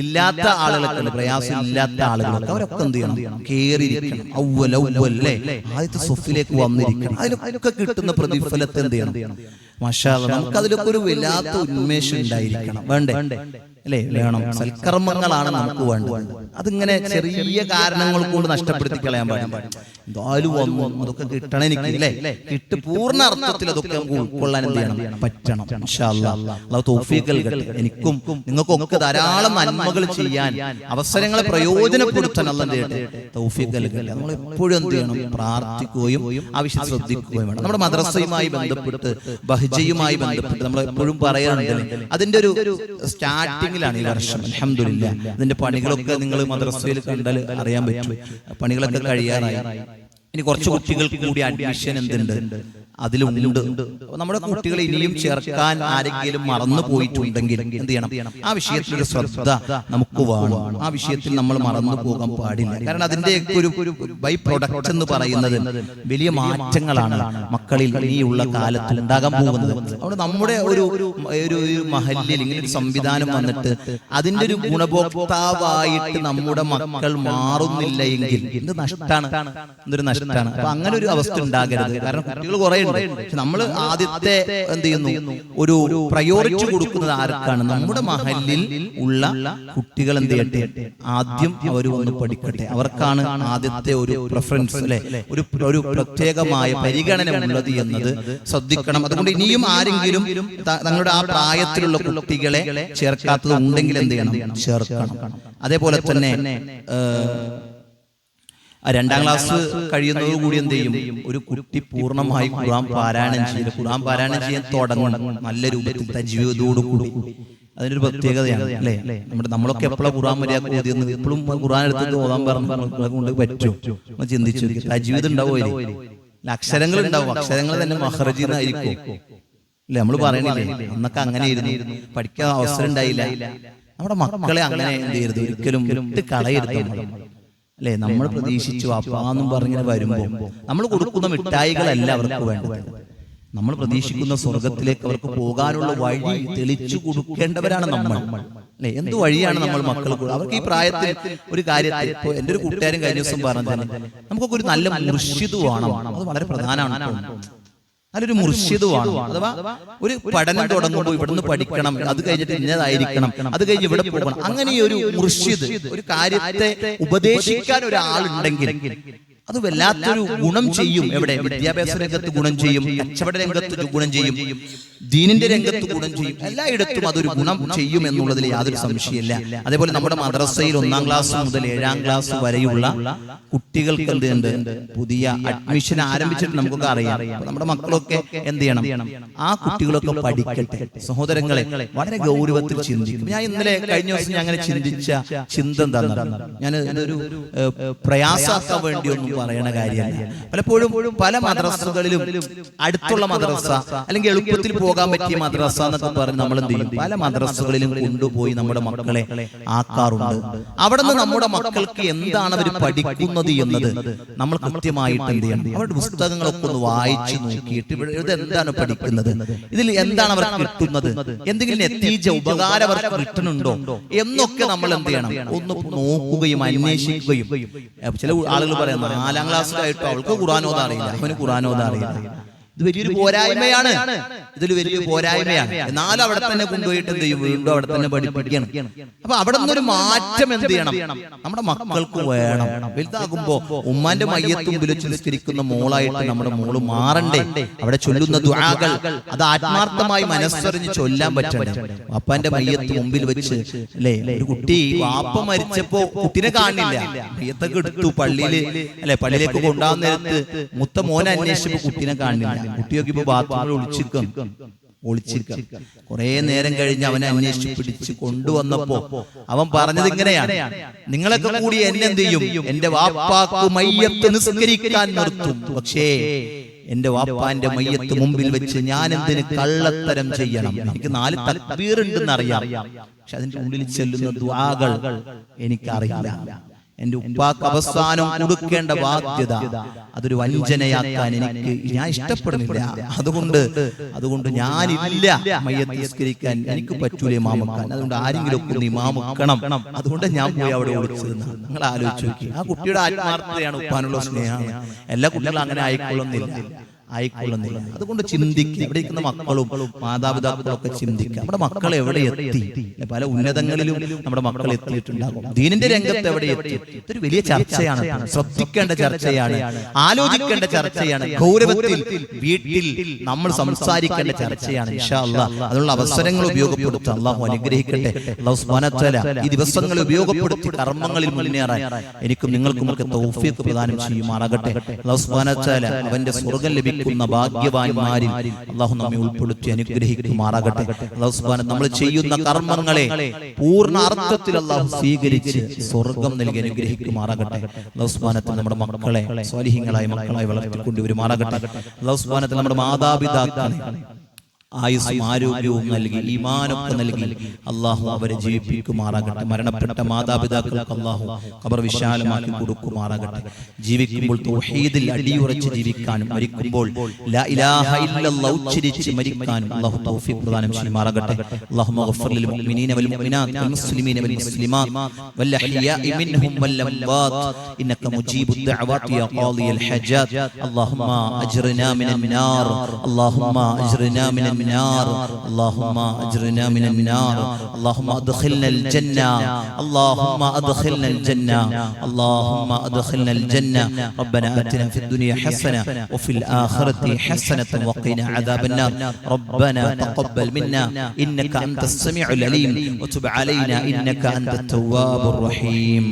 Speaker 1: ഇല്ലാത്ത ആളുകളൊക്കെ, പ്രയാസം ഇല്ലാത്ത ആളുകളൊക്കെ അവരൊക്കെ എന്ത് ചെയ്യണം, കയറിയിരിക്കണം. അവ്വൽ അല്ലേ, ആദ്യത്തെ സൊഫിലേക്ക് വന്നിരിക്കണം. അതിലൊക്കെ കിട്ടുന്ന പ്രതിഫലത്തെ എന്ത് ചെയ്യണം, മാഷാ അല്ലാഹ് നമുക്ക് അതിലൊക്കെ ഒരു വല്ലാത്ത ഉന്മേഷം ഉണ്ടായിരിക്കണം. വേണ്ടേ അല്ലേ, വേണം. സൽക്കർമ്മങ്ങളാണ് നമുക്ക് വേണ്ടത്. അതിങ്ങനെ ചെറിയ കാരണങ്ങൾ കൊണ്ട് നഷ്ടപ്പെടുത്തി കളയാൻ പാടില്ല. എന്തായാലും വന്നു, അതൊക്കെ കിട്ടണം എനിക്ക് അല്ലേ, കിട്ടി പൂർണ്ണ അർത്ഥത്തിൽ അതൊക്കെ നമുക്ക് ഉൾക്കൊള്ളാൻ എന്ത് ചെയ്യണം, പറ്റണം. ഇൻഷാ അല്ലാഹ് അല്ലാഹു തൗഫീഖ് നൽകട്ടെ. എനിക്കും നിങ്ങൾക്കൊക്കെ ധാരാളം നന്മകൾ ചെയ്യാൻ, അവസരങ്ങളെ പ്രയോജനപ്പെടുത്താൻ അല്ലാഹു എന്ത് ചെയ്യട്ടെ, തൗഫീഖ് നൽകട്ടെ. നമ്മൾ എപ്പോഴും എന്ത് ചെയ്യണം, പ്രാർത്ഥിക്കുകയും ആവശ്യം ശ്രദ്ധിക്കുകയും വേണം. നമ്മുടെ മദ്രസയുമായി ബന്ധപ്പെട്ട്, ബഹ്ജയുമായി ബന്ധപ്പെട്ട് നമ്മൾ എപ്പോഴും പറയാറുണ്ട്, അതിന്റെ ഒരു സ്റ്റാർട്ടിംഗ് ാണ് ഈ വർഷം. അൽഹംദുലില്ലാഹ് അതിന്റെ പണികളൊക്കെ നിങ്ങൾ മദ്രസയിൽ കണ്ടാൽ അറിയാൻ പറ്റും. പണികളൊക്കെ കഴിയാറായി. ഇനി കുറച്ച് കുട്ടികൾക്ക് കൂടി അഡ്മിഷൻ എന്തുണ്ട്, അതിലുണ്ട്. നമ്മുടെ കുട്ടികളെ ഇനിയും ചേർക്കാൻ ആരെങ്കിലും മറന്നു പോയിട്ടുണ്ടെങ്കിൽ എന്ത് ചെയ്യണം, ആ വിഷയത്തിലൊരു ശ്രദ്ധ നമുക്ക് വേണം. ആ വിഷയത്തിൽ നമ്മൾ മറന്നു പോകാൻ പാടില്ല. കാരണം അതിന്റെയൊക്കെ ഒരു ബൈ പ്രൊഡക്റ്റ് എന്ന് പറയുന്നത് വലിയ മാറ്റങ്ങളാണ് മക്കളിൽ ഇനിയുള്ള കാലത്ത് ഉണ്ടാകാൻ പോകുന്നത്. അവിടെ നമ്മുടെ ഒരു മഹല്ലിൽ ഇങ്ങനെ ഒരു സംവിധാനം വന്നിട്ട് അതിന്റെ ഒരു ഗുണഭോക്താവായിട്ട് നമ്മുടെ മക്കൾ മാറുന്നില്ല എങ്കിൽ എന്ത് നഷ്ടമാണ്, എന്തൊരു നഷ്ടമാണ്. അപ്പൊ അങ്ങനെ ഒരു അവസ്ഥ ഉണ്ടാകരുത്. കാരണം കുട്ടികൾ കുറെ നമ്മൾ ആദ്യത്തെ എന്ത് ചെയ്യുന്നു, ഒരു പ്രയോറിറ്റി കൊടുക്കുന്നത് ആർക്കാണ്, നമ്മുടെ മഹല്ലിൽ ഉള്ള കുട്ടികൾ എന്ത് ചെയ്യട്ടെ, ആദ്യം അവർ ഒന്ന് പഠിക്കട്ടെ. അവർക്കാണ് ആദ്യത്തെ ഒരു പ്രിഫറൻസ് അല്ലെ, ഒരു പ്രത്യേകമായ പരിഗണന ഉള്ളത് എന്നത് ശ്രദ്ധിക്കണം. അതുകൊണ്ട് ഇനിയും ആരെങ്കിലും തങ്ങളുടെ ആ പ്രായത്തിലുള്ള കുട്ടികളെ ചേർക്കാത്തത് ഉണ്ടെങ്കിൽ എന്ത് ചെയ്യണം, ചേർക്കണം. അതേപോലെ തന്നെ 2ാം ക്ലാസ് കഴിയുന്നതോടുകൂടി എന്ത് ചെയ്യും, ഒരു കുട്ടി പൂർണ്ണമായി ഖുർആൻ പാരായണം ചെയ്ത് ഖുർആൻ പാരായണം ചെയ്യാൻ തുടങ്ങണം, നല്ല രൂപത്തിൽ തജ്വീദോടുകൂടി. അതിനൊരു പ്രത്യേകതയാണ് അല്ലേ. നമ്മളൊക്കെ എപ്പോഴും ഖുർആൻ മര്യാദ ഓതിയെന്ന് എപ്പോഴും ഖുർആൻ എടുത്ത് ഓതാൻ കൊണ്ട് പറ്റും. ചിന്തിച്ചു, തജ്വീദ് ഉണ്ടാവുമല്ലേ, അക്ഷരങ്ങൾ ഉണ്ടാവും. അക്ഷരങ്ങൾ തന്നെ മഖ്റജിൽ നിന്നായിരിക്കും അല്ലെ, നമ്മൾ പറയണില്ലേ. അന്നൊക്കെ അങ്ങനെ ഇരുന്നു, പഠിക്കാൻ അവസരം ഉണ്ടായില്ല. നമ്മുടെ മക്കളെ അങ്ങനെ എന്ത് ചെയ്യരുത്, ഒരിക്കലും വിട്ട് കളയരുത് അല്ലെ. നമ്മൾ പ്രതീക്ഷിച്ചു അപ്പാന്നും പറഞ്ഞിങ്ങനെ വരുമ്പോൾ നമ്മൾ കൊടുക്കുന്ന മിഠായികളല്ല അവർക്ക് വേണ്ടത്. നമ്മൾ പ്രതീക്ഷിക്കുന്ന സ്വർഗത്തിലേക്ക് അവർക്ക് പോകാനുള്ള വഴി തെളിച്ചു കൊടുക്കേണ്ടവരാണ് നമ്മൾ അല്ലെ. എന്ത് വഴിയാണ് നമ്മൾ മക്കൾക്ക് അവർക്ക് ഈ പ്രായത്തിൽ ഒരു കാര്യത്തിൽ. ഇപ്പൊ എന്റെ ഒരു കൂട്ടുകാരൻ കഴിഞ്ഞ ദിവസം പറഞ്ഞു, നമുക്കൊക്കെ ഒരു നല്ല മുർഷിദ് വേണം, അത് വളരെ പ്രധാനമാണ്. അതിലൊരു മുർഷിദുമാണ്. അഥവാ ഒരു പഠനം തുടങ്ങുമ്പോൾ ഇവിടുന്ന് പഠിക്കണം, അത് കഴിഞ്ഞിട്ട് ഇന്നതായിരിക്കണം, അത് കഴിഞ്ഞ് ഇവിടെ പോകണം. അങ്ങനെ ഒരു മുർഷിദ്, ഒരു കാര്യത്തെ ഉപദേശിക്കാൻ ഒരാളുണ്ടെങ്കിൽ അത് വല്ലാത്തൊരു ഗുണം ചെയ്യും. എവിടെ? വിദ്യാഭ്യാസ രംഗത്ത് ഗുണം ചെയ്യും, കച്ചവട രംഗത്ത് ഗുണം ചെയ്യും, ദീനിന്റെ രംഗത്ത് ഗുണം ചെയ്യും. എല്ലായിടത്തും അതൊരു ഗുണം ചെയ്യും എന്നുള്ളതിൽ യാതൊരു സംശയമില്ല. അതേപോലെ നമ്മുടെ മദ്രസയിൽ 1-ാം ക്ലാസ് മുതൽ 7-ാം ക്ലാസ് വരെയുള്ള കുട്ടികൾക്ക് എന്തുണ്ട്, പുതിയ അഡ്മിഷൻ ആരംഭിച്ചിട്ട് നമുക്കൊക്കെ അറിയാം. നമ്മുടെ മക്കളൊക്കെ എന്ത് ചെയ്യണം? ആ കുട്ടികളൊക്കെ പഠിക്കട്ടെ. സഹോദരങ്ങളെ, വളരെ ഗൗരവത്തിൽ ചിന്തിക്കും. ഞാൻ ഇന്നലെ കഴിഞ്ഞ ദിവസം ഞാൻ അങ്ങനെ ചിന്തിച്ച ചിന്ത എന്താണെന്ന്, ഞാൻ ഇതൊരു പ്രയാസാക്കാൻ വേണ്ടിയൊന്നും പറയണ കാര്യമല്ല. പലപ്പോഴും പല മദ്രസകളിലും അടുത്തുള്ള മദ്രസ അല്ലെങ്കിൽ എളുപ്പത്തിൽ പോകാൻ പറ്റിയ മദ്രസ എന്നൊക്കെ പറഞ്ഞ് നമ്മൾ എന്ത് ചെയ്യും? പല മദ്രസകളിലും കൊണ്ടുപോയി നമ്മുടെ മക്കളെ ആക്കാറുണ്ട്. അവിടെ നിന്ന് നമ്മുടെ മക്കൾക്ക് എന്താണ് അവർ പഠിക്കുന്നത് എന്നത് നമ്മൾ കൃത്യമായിട്ട് എന്ത് ചെയ്യണം? അവരുടെ പുസ്തകങ്ങളൊക്കെ ഒന്ന് വായിച്ചു നോക്കിയിട്ട് ഇത് എന്താണ് പഠിക്കുന്നത്, ഇതിൽ എന്താണ് അവർക്ക് കിട്ടുന്നത്, എന്തെങ്കിലും നതീജ ഉപകാരം അവർക്ക് കിട്ടുന്നുണ്ടോ എന്നൊക്കെ നമ്മൾ എന്ത് ചെയ്യണം? ഒന്ന് നോക്കുകയും അന്വേഷിക്കുകയും. ചില ആളുകൾ പറയുന്നത് 4-ാം ക്ലാസ്സിലായിട്ടോ അവൾക്ക് ഖുർആൻ അറിയില്ല, അവന് ഖുർആൻ അറിയില്ല. ഇത് വലിയൊരു പോരായ്മയാണ്. ഇതൊരു വലിയ പോരായ്മയാണ്. എന്നാലും അവിടെ തന്നെ കൊണ്ടുപോയിട്ട് എന്ത് ചെയ്യും? വീണ്ടും അവിടെ തന്നെ പഠിപ്പിക്കണം. അപ്പൊ അവിടെ നിന്നൊരു മാറ്റം എന്ത് ചെയ്യണം? നമ്മുടെ മക്കൾക്ക് വേണം. വലുതാകുമ്പോ ഉമ്മാന്റെ മയ്യത്ത് മുമ്പിൽ നിസ്കരിക്കുന്ന മോളായിട്ട് നമ്മുടെ മോള് മാറണ്ടേ? അവിടെ ചൊല്ലുന്ന ദുആകൾ അത് ആത്മാർത്ഥമായി മനസ്സറിഞ്ഞ് ചൊല്ലാൻ പറ്റണ്ടേ? വാപ്പാന്റെ മയ്യത്ത് മുമ്പിൽ വെച്ച് അല്ലെ, ഒരു കുട്ടി വാപ്പ മരിച്ചപ്പോ കുട്ടിനെ കാണില്ല, മയ്യത്തൊക്കെ എടുത്തു പള്ളിയില് അല്ലെ, പള്ളിയിലേക്ക് കൊണ്ടുപോകുന്ന നേരത്ത് മുത്ത മോനെ അന്വേഷിച്ചപ്പോ കുട്ടിനെ കാണില്ല. കുട്ടിയൊക്കെ ഇപ്പൊ ബാത്റൂമിൽ ഒളിച്ചിരിക്കാം. കുറെ നേരം കഴിഞ്ഞ് അവനെ അന്വേഷിച്ച് പിടിച്ച് കൊണ്ടുവന്നപ്പോ അവൻ പറഞ്ഞത് ഇങ്ങനെയാണ്: നിങ്ങളൊക്കെ കൂടി എന്നെ എന്ത് ചെയ്യും? എന്റെ വാപ്പാക്ക് മയ്യത്ത് നിസ്കരിക്കാൻ നിർത്തും, പക്ഷേ എന്റെ വാപ്പാന്റെ മയ്യത്ത് മുമ്പിൽ വെച്ച് ഞാൻ എന്തിന് കള്ളത്തരം ചെയ്യണം? എനിക്ക് 4 തക്ബീർ ഉണ്ടെന്ന് അറിയാം, പക്ഷെ അതിന്റെ ഉള്ളിൽ ചെല്ലുന്ന ദുആകൾ എനിക്കറിയില്ല. എന്റെ ഉപ്പാക്ക് അവസാനം കൊടുക്കേണ്ട ബാധ്യത അതൊരു വഞ്ചനയാക്കാൻ ഞാൻ ഇഷ്ടപ്പെടുന്നില്ല. അതുകൊണ്ട് ഞാനില്ല മയ്യത്ത് നിസ്കരിക്കാൻ, എനിക്ക് പറ്റൂലേ ഇമാമക്കാൻ. അതുകൊണ്ട് ആരെങ്കിലും ഒക്കെ ഒന്ന് ഇമാമക്കണം. അതുകൊണ്ട് ഞാൻ പോയി അവിടെ വിളിച്ചത്. നിങ്ങൾ ആലോചിച്ച് നോക്കി, ആ കുട്ടിയുടെ ആത്മാർത്ഥതയാണ്, ഉപ്പാനുള്ള സ്നേഹമാണ്. എല്ലാ കുട്ടികളും അങ്ങനെ ആയിക്കൊള്ളുന്നില്ല. അതുകൊണ്ട് ചിന്തിക്കുക. ഇവിടെ ഇരിക്കുന്ന മക്കളും മാതാപിതാക്കളും ഒക്കെ ചിന്തിക്കുക, നമ്മുടെ മക്കൾ എവിടെ എത്തി? പല ഉന്നതങ്ങളിലും നമ്മുടെ മക്കൾ എത്തിയിട്ടുണ്ടാകും. ദീനിന്റെ രംഗത്ത് എവിടെ എത്തി? ഇതൊരു വലിയ ചർച്ചയാണ്, ശ്രദ്ധിക്കേണ്ട ചർച്ചയാണ്, ആലോചിക്കേണ്ട ചർച്ചയാണ്, ഗൗരവത്തിൽ വീട്ടിൽ നമ്മൾ സംസാരിക്കേണ്ട ചർച്ചയാണ്. ഇൻഷാ അല്ലാഹ് അതിനുള്ള അവസരങ്ങൾ ഉപയോഗപ്പെടുത്താൻ അല്ലാഹു അനുഗ്രഹിക്കട്ടെ. അല്ലാഹു സുബ്ഹാനഹു വ തആല ഈ ദിവസങ്ങൾ ഉപയോഗപ്പെടുത്തി കർമ്മങ്ങളിൽ മുന്നേറാൻ എനിക്കും നിങ്ങൾക്കും ഒക്കെ തൗഫീഖ് പ്രദാനം ചെയ്യുമാറാകട്ടെ. അല്ലാഹു സുബ്ഹാനഹു വ തആല അവന്റെ സ്വർഗ്ഗം ലഭിക്കുന്ന ഭാഗ്യവാന്മാരിൽ അല്ലാഹു നമ്മെ ഉൾപ്പെടുത്തി അനുഗ്രഹിക്കുമാറാകട്ടെ. അല്ലാഹു സുബ്ഹാനഹു നമ്മൾ ചെയ്യുന്ന കർമ്മങ്ങളെ പൂർണ്ണ അർത്ഥത്തിൽ അല്ലാഹു സ്വീകരിച്ച് സ്വർഗ്ഗം നൽകി അനുഗ്രഹിക്കുമാറാകട്ടെ. അല്ലാഹു സുബ്ഹാനഹു നമ്മുടെ മക്കളെ സ്വാലിഹീങ്ങളായ മക്കളായി വളർത്തിക്കൊണ്ടുവരുമാറാകട്ടെ. അല്ലാഹു സുബ്ഹാനഹു നമ്മുടെ മാതാപിതാക്കളെ ആയുസ്സും ആരോഗ്യവും നൽകി ഈമാനൊക്കെ നൽകി അല്ലാഹു അവരെ ജീവിപ്പിക്കുമാറാകട്ടെ. മരണപ്പെട്ട മാതാപിതാക്കൾക്ക് അല്ലാഹു ഖബർ വിശാലമാക്കി കൊടുക്കുമാറാകട്ടെ. ജീവിക്കുമ്പോൾ തൗഹീദിൽ അടിയുറച്ച് ജീവിക്കാനും മരിക്കുമ്പോൾ ലാ ഇലാഹ ഇല്ലല്ലാഹ് ഉച്ചരിച്ച് മരിക്കാനും അല്ലാഹു തൗഫീഖ് പ്രദാനം ചെയ്യുമാറാകട്ടെ. അല്ലാഹുമ്മ ഗഫിർ ലിൽ മുഅ്മിനീന വൽ മുഅ്മിനാത്ത് വൽ മുസ്ലിമീന വൽ മുസ്ലിമാത്ത് വൽ അഹ്യാഇ മിൻഹും വൽ അംവാത്ത് ഇന്നക മുജീബുദ് ദഅവാതി യാ ഖാദിയൽ ഹജാത്ത്. അല്ലാഹുമ്മ അജ്റിനാ മിനൻ നാർ, അല്ലാഹുമ്മ അജ്റിനാ മിനൻ النار، اللهم أجرنا من النار، اللهم أدخلنا الجنة، اللهم أدخلنا الجنة، اللهم أدخلنا الجنة. ربنا آتنا في الدنيا حسنة وفي الآخرة حسنة وقنا عذاب النار. ربنا تقبل منا إنك أنت السميع العليم وتب علينا إنك أنت التواب الرحيم.